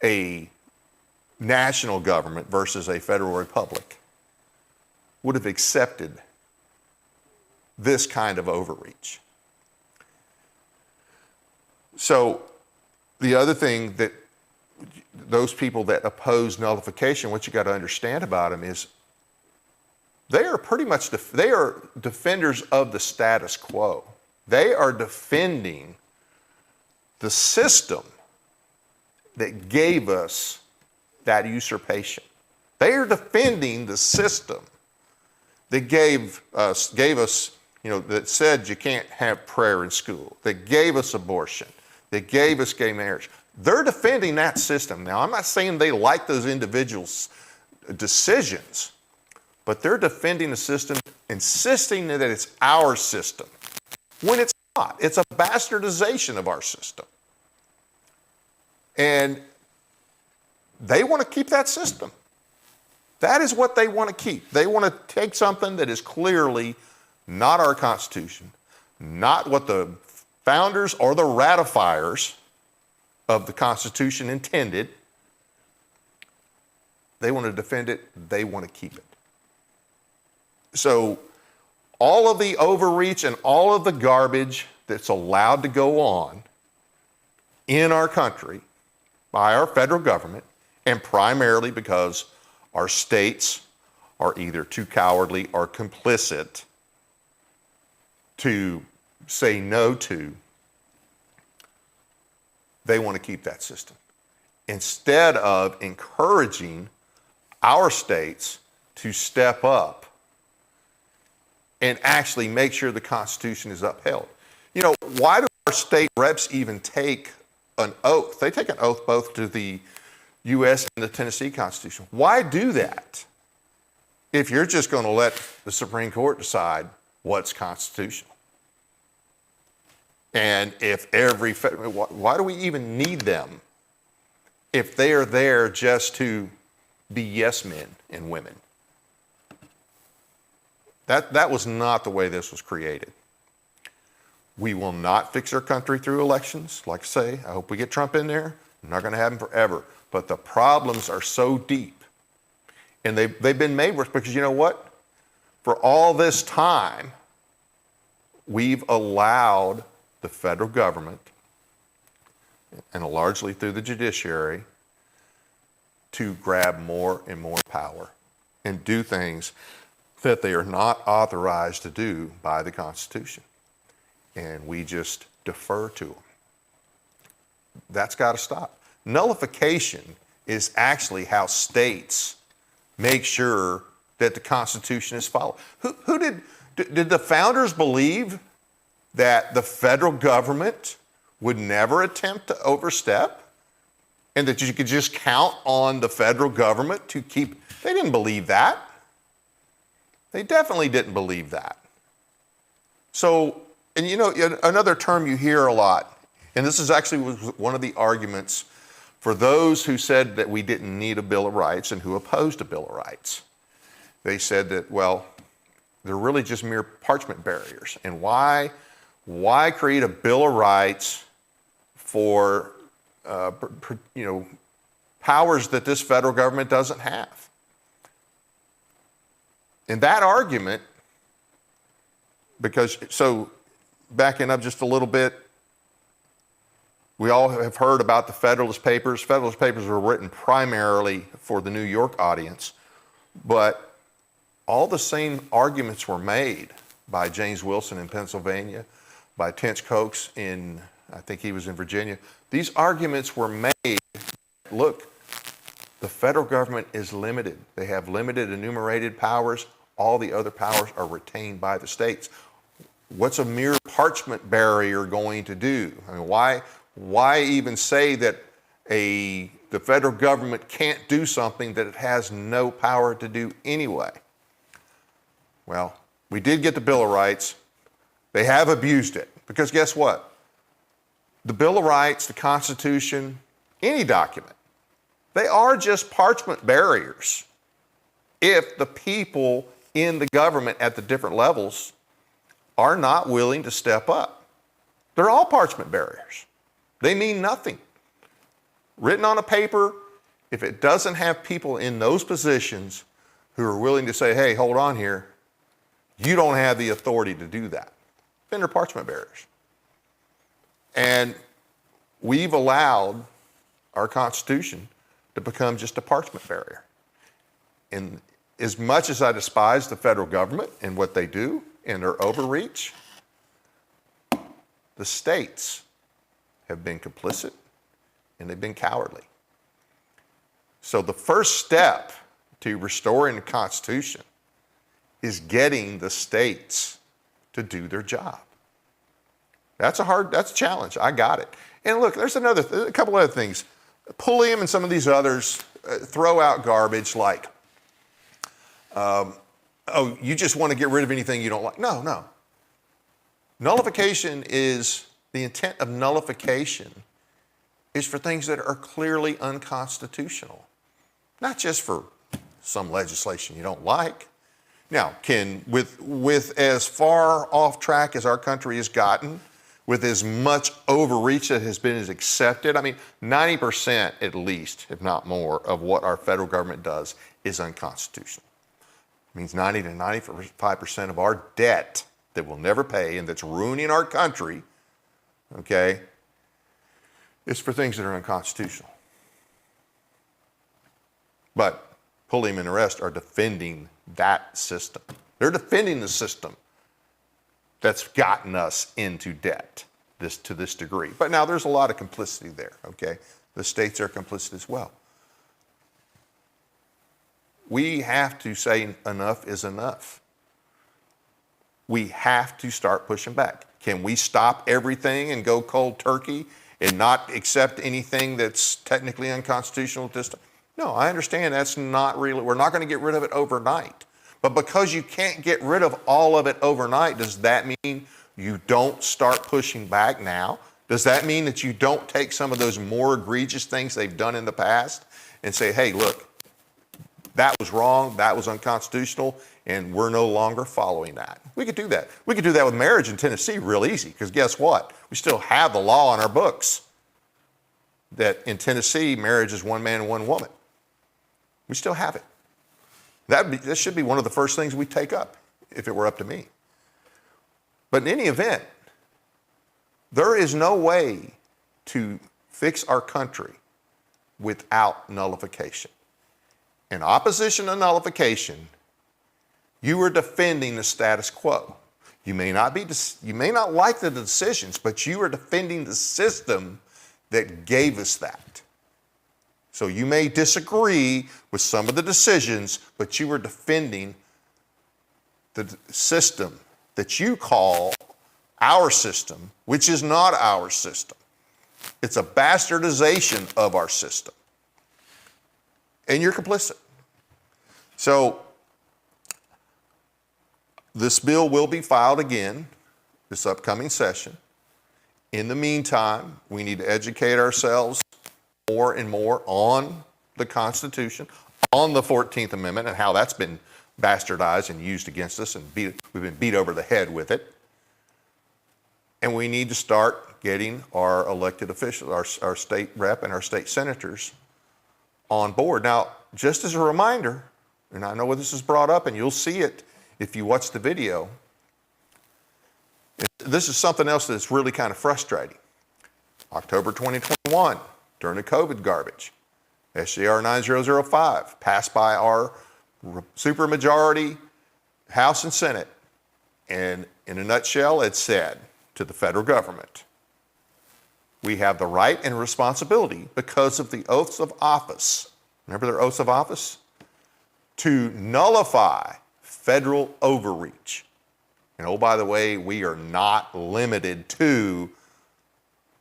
a national government versus a federal republic, would have accepted this kind of overreach. So the other thing that those people that oppose nullification, what you got to understand about them is they are pretty much, they are defenders of the status quo. They are defending the system that gave us that usurpation. They are defending the system that gave us, that said you can't have prayer in school, that gave us abortion, that gave us gay marriage. They're defending that system. Now, I'm not saying they like those individuals' decisions, but they're defending the system, insisting that it's our system, when it's not. It's a bastardization of our system. And they want to keep that system. That is what they want to keep. They want to take something that is clearly not our Constitution, not what the founders or the ratifiers of the Constitution intended. They want to defend it. They want to keep it. So all of the overreach and all of the garbage that's allowed to go on in our country by our federal government, and primarily because our states are either too cowardly or complicit to say no to, they want to keep that system. Instead of encouraging our states to step up and actually make sure the Constitution is upheld. You know, why do our state reps even take an oath? They take an oath both to the U.S. and the Tennessee Constitution. Why do that if you're just going to let the Supreme Court decide what's constitutional? And if why do we even need them if they are there just to be yes men and women? That was not the way this was created. We will not fix our country through elections. Like I say, I hope we get Trump in there. Not going to happen forever. But the problems are so deep. And they've been made worse because you know what? For all this time, we've allowed the federal government, and largely through the judiciary, to grab more and more power and do things that they are not authorized to do by the Constitution. And we just defer to them. That's got to stop. Nullification is actually how states make sure that the Constitution is followed. Who did the founders believe that the federal government would never attempt to overstep and that you could just count on the federal government to keep? They didn't believe that. They definitely didn't believe that. So, and you know, another term you hear a lot, and this is actually one of the arguments for those who said that we didn't need a Bill of Rights and who opposed a Bill of Rights. They said that, well, they're really just mere parchment barriers. And why create a Bill of Rights for, powers that this federal government doesn't have? And that argument, so backing up just a little bit, we all have heard about the Federalist Papers. Federalist Papers were written primarily for the New York audience, but all the same arguments were made by James Wilson in Pennsylvania, by Tench Coxe I think he was in Virginia. These arguments were made, look, the federal government is limited. They have limited enumerated powers. All the other powers are retained by the states. What's a mere parchment barrier going to do? I mean, why even say that a the federal government can't do something that it has no power to do anyway. Well, we did get the Bill of Rights. They have abused it because guess what? The Bill of Rights, the Constitution, any document, they are just parchment barriers if the people in the government at the different levels are not willing to step up. They're all parchment barriers. They mean nothing. Written on a paper, if it doesn't have people in those positions who are willing to say, hey, hold on here, you don't have the authority to do that. Then they're parchment barriers. And we've allowed our Constitution to become just a parchment barrier. And as much as I despise the federal government and what they do and their overreach, the states have been complicit and they've been cowardly. So the first step to restoring the Constitution is getting the states to do their job. That's a challenge. I got it. And look, there's a couple other things. Pulliam and some of these others throw out garbage like, oh, you just want to get rid of anything you don't like. No. Nullification is, the intent of nullification is for things that are clearly unconstitutional, not just for some legislation you don't like. Now, with as far off track as our country has gotten, with as much overreach that has been accepted, I mean, 90% at least, if not more, of what our federal government does is unconstitutional. It means 90 to 95% of our debt that we'll never pay and that's ruining our country, okay, is for things that are unconstitutional. But Pulliam and the rest are defending that system. They're defending the system that's gotten us into debt to this degree. But now there's a lot of complicity there, okay? The states are complicit as well. We have to say enough is enough. We have to start pushing back. Can we stop everything and go cold turkey and not accept anything that's technically unconstitutional at this time? No, I understand that's not really, we're not going to get rid of it overnight. But because you can't get rid of all of it overnight, does that mean you don't start pushing back now? Does that mean that you don't take some of those more egregious things they've done in the past and say, hey, look, that was wrong, that was unconstitutional, and we're no longer following that? We could do that. We could do that with marriage in Tennessee real easy, because guess what? We still have the law on our books that in Tennessee, marriage is one man and one woman. We still have it. That should be one of the first things we take up if it were up to me. But in any event, there is no way to fix our country without nullification. In opposition to nullification, you are defending the status quo. You may not like the decisions, but you are defending the system that gave us that. So you may disagree with some of the decisions, but you are defending the system that you call our system, which is not our system. It's a bastardization of our system. And you're complicit. So this bill will be filed again this upcoming session. In the meantime, we need to educate ourselves more and more on the Constitution, on the 14th Amendment and how that's been bastardized and used against us, and we've been beat over the head with it. And we need to start getting our elected officials, our state rep and our state senators on board. Now, just as a reminder, and I know this is brought up and you'll see it if you watch the video, this is something else that's really kind of frustrating. October 2021, during the COVID garbage, SJR 9005 passed by our supermajority House and Senate. And in a nutshell, it said to the federal government, we have the right and responsibility because of the oaths of office. Remember their oaths of office? To nullify federal overreach. And oh, by the way, we are not limited to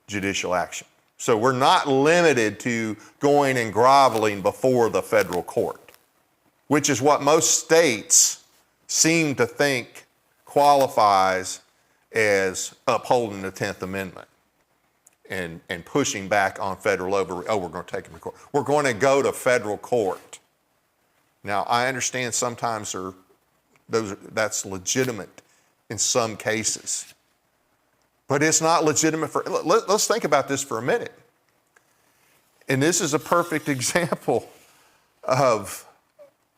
judicial action. So we're not limited to going and groveling before the federal court, which is what most states seem to think qualifies as upholding the 10th Amendment and pushing back on federal we're going to take them to court. We're going to go to federal court. Now, I understand sometimes that's legitimate in some cases, but it's not legitimate for, let's think about this for a minute. And this is a perfect example of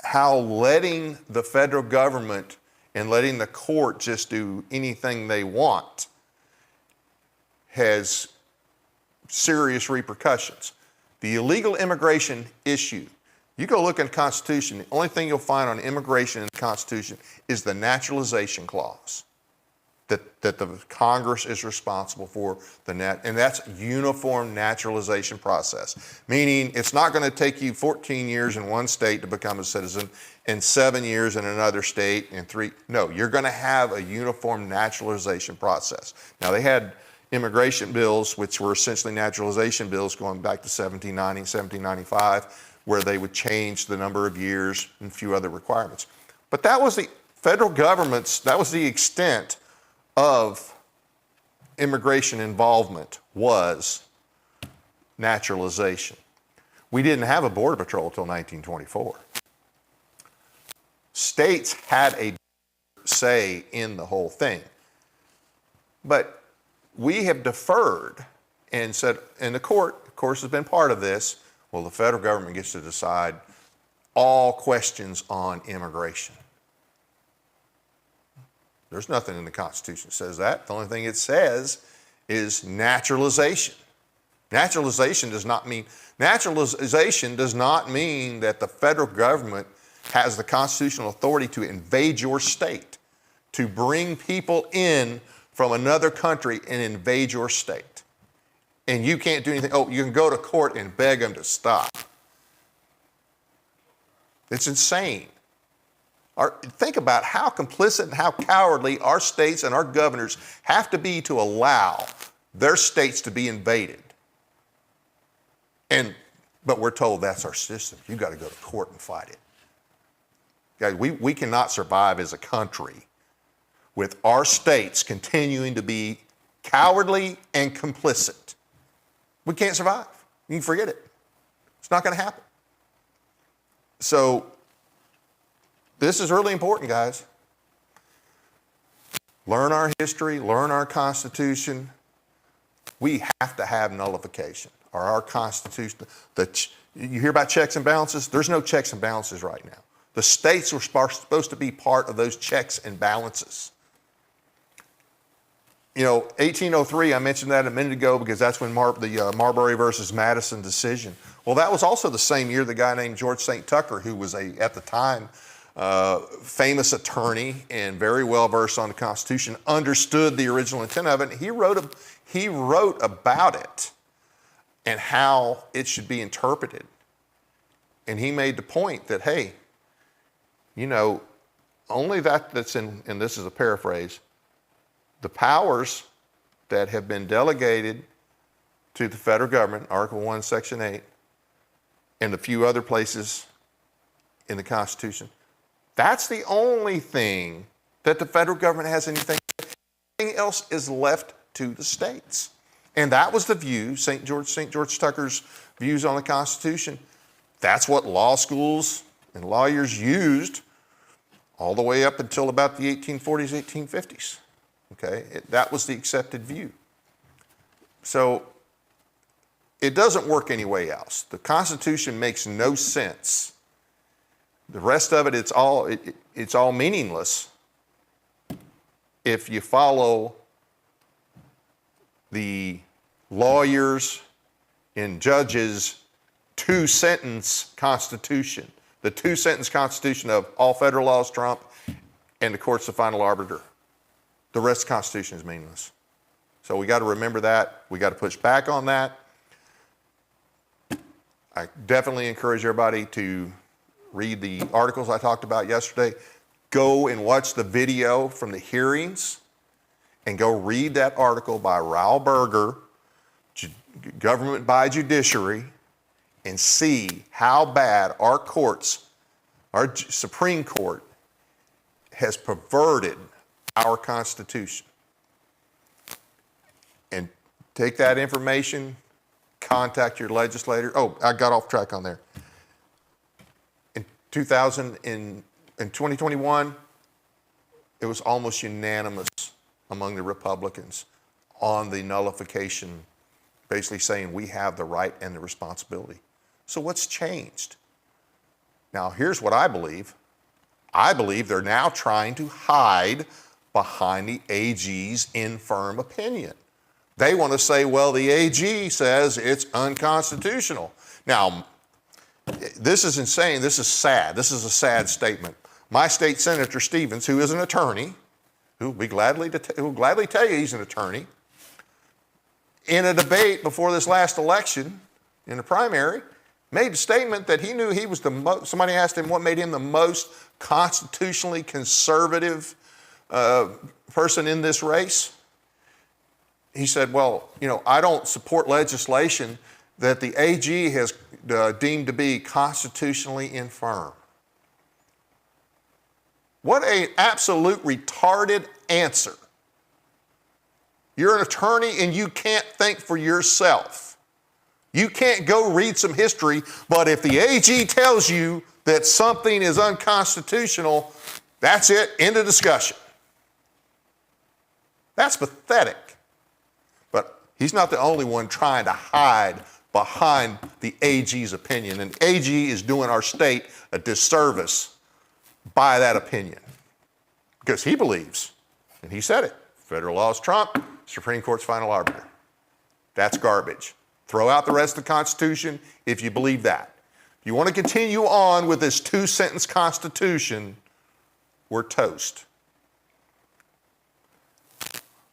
how letting the federal government and letting the court just do anything they want has serious repercussions. The illegal immigration issue, you go look in the Constitution, the only thing you'll find on immigration in the Constitution is the naturalization clause that the Congress is responsible for, and that's uniform naturalization process, meaning it's not going to take you 14 years in one state to become a citizen and 7 years in another state and 3. No, you're going to have a uniform naturalization process. Now, they had immigration bills, which were essentially naturalization bills going back to 1790, 1795, where they would change the number of years and a few other requirements. But that was the federal government's, that was the extent of immigration involvement, was naturalization. We didn't have a border patrol until 1924. States had a say in the whole thing. But we have deferred and said, and the court, of course, has been part of this, well, the federal government gets to decide all questions on immigration. There's nothing in the Constitution that says that. The only thing it says is naturalization. Naturalization does not mean that the federal government has the constitutional authority to invade your state, to bring people in from another country and invade your state. And you can't do anything. Oh, you can go to court and beg them to stop. It's insane. Think about how complicit and how cowardly our states and our governors have to be to allow their states to be invaded. But we're told that's our system. You've got to go to court and fight it. Guys, we cannot survive as a country with our states continuing to be cowardly and complicit. We can't survive. You can forget it. It's not going to happen. So this is really important, guys. Learn our history, learn our Constitution. We have to have nullification, or our Constitution. You hear about checks and balances? There's no checks and balances right now. The states were supposed to be part of those checks and balances. 1803, I mentioned that a minute ago because that's when the Marbury versus Madison decision. Well, that was also the same year the guy named George St. Tucker, who was at the time, famous attorney and very well versed on the Constitution, understood the original intent of it. He wrote about it and how it should be interpreted. And he made the point that, hey, only that's in, and this is a paraphrase, the powers that have been delegated to the federal government, Article 1, Section 8, and a few other places in the Constitution, that's the only thing that the federal government has anything. Everything else is left to the states. And that was the view, St. George Tucker's views on the Constitution. That's what law schools and lawyers used all the way up until about the 1840s, 1850s. Okay, that was the accepted view. So it doesn't work any way else. The Constitution makes no sense. The rest of it, it's all meaningless if you follow the lawyers and judges' two-sentence Constitution, the two-sentence Constitution of all federal laws trump and the court's the final arbiter. The rest of the Constitution is meaningless. So we got to remember that. We got to push back on that. I definitely encourage everybody to read the articles I talked about yesterday. Go and watch the video from the hearings and go read that article by Raul Berger, government by judiciary and see how bad our courts, our Supreme Court, has perverted our Constitution. And take that information, contact your legislator. Oh, I got off track on there. In 2021, it was almost unanimous among the Republicans on the nullification, basically saying we have the right and the responsibility. So what's changed? Now, here's what I believe. I believe they're now trying to hide behind the AG's infirm opinion. They want to say, well, the AG says it's unconstitutional. Now, this is insane. This is sad. This is a sad statement. My state Senator Stevens, who is an attorney, who will gladly tell you he's an attorney, in a debate before this last election, in the primary, made a statement that he knew he was the most. Somebody asked him what made him the most constitutionally conservative person in this race. He said, well, I don't support legislation that the AG has deemed to be constitutionally infirm. What an absolute retarded answer. You're an attorney and you can't think for yourself. You can't go read some history, but if the AG tells you that something is unconstitutional, that's it, end of discussion. That's pathetic. But he's not the only one trying to hide behind the AG's opinion, and AG is doing our state a disservice by that opinion. Because he believes, and he said it, federal law is trump, Supreme Court's final arbiter. That's garbage. Throw out the rest of the Constitution if you believe that. If you want to continue on with this two-sentence Constitution, we're toast.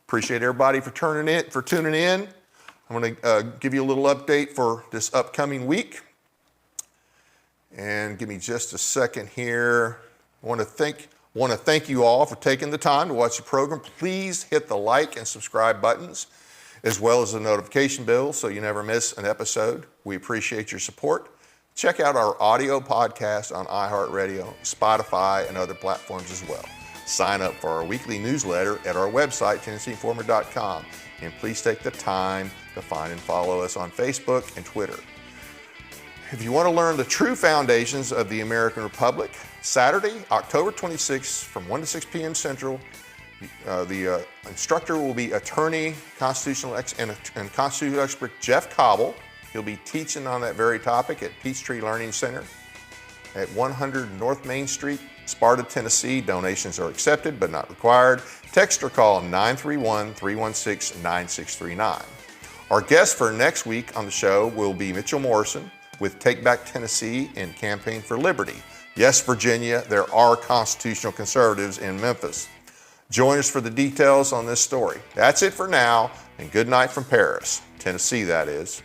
Appreciate everybody for tuning in. I'm going to give you a little update for this upcoming week. And give me just a second here. I want to thank you all for taking the time to watch the program. Please hit the like and subscribe buttons, as well as the notification bell so you never miss an episode. We appreciate your support. Check out our audio podcast on iHeartRadio, Spotify, and other platforms as well. Sign up for our weekly newsletter at our website, TennesseeInformer.com. And please take the time to find and follow us on Facebook and Twitter. If you want to learn the true foundations of the American Republic, Saturday, October 26th from 1 to 6 p.m. Central, the instructor will be attorney, constitutional and constitutional expert Jeff Cobble. He'll be teaching on that very topic at Peachtree Learning Center at 100 North Main Street, Sparta, Tennessee. Donations are accepted but not required. Text or call 931-316-9639. Our guest for next week on the show will be Mitchell Morrison with Take Back Tennessee and Campaign for Liberty. Yes, Virginia, there are constitutional conservatives in Memphis. Join us for the details on this story. That's it for now, and good night from Paris, Tennessee, that is.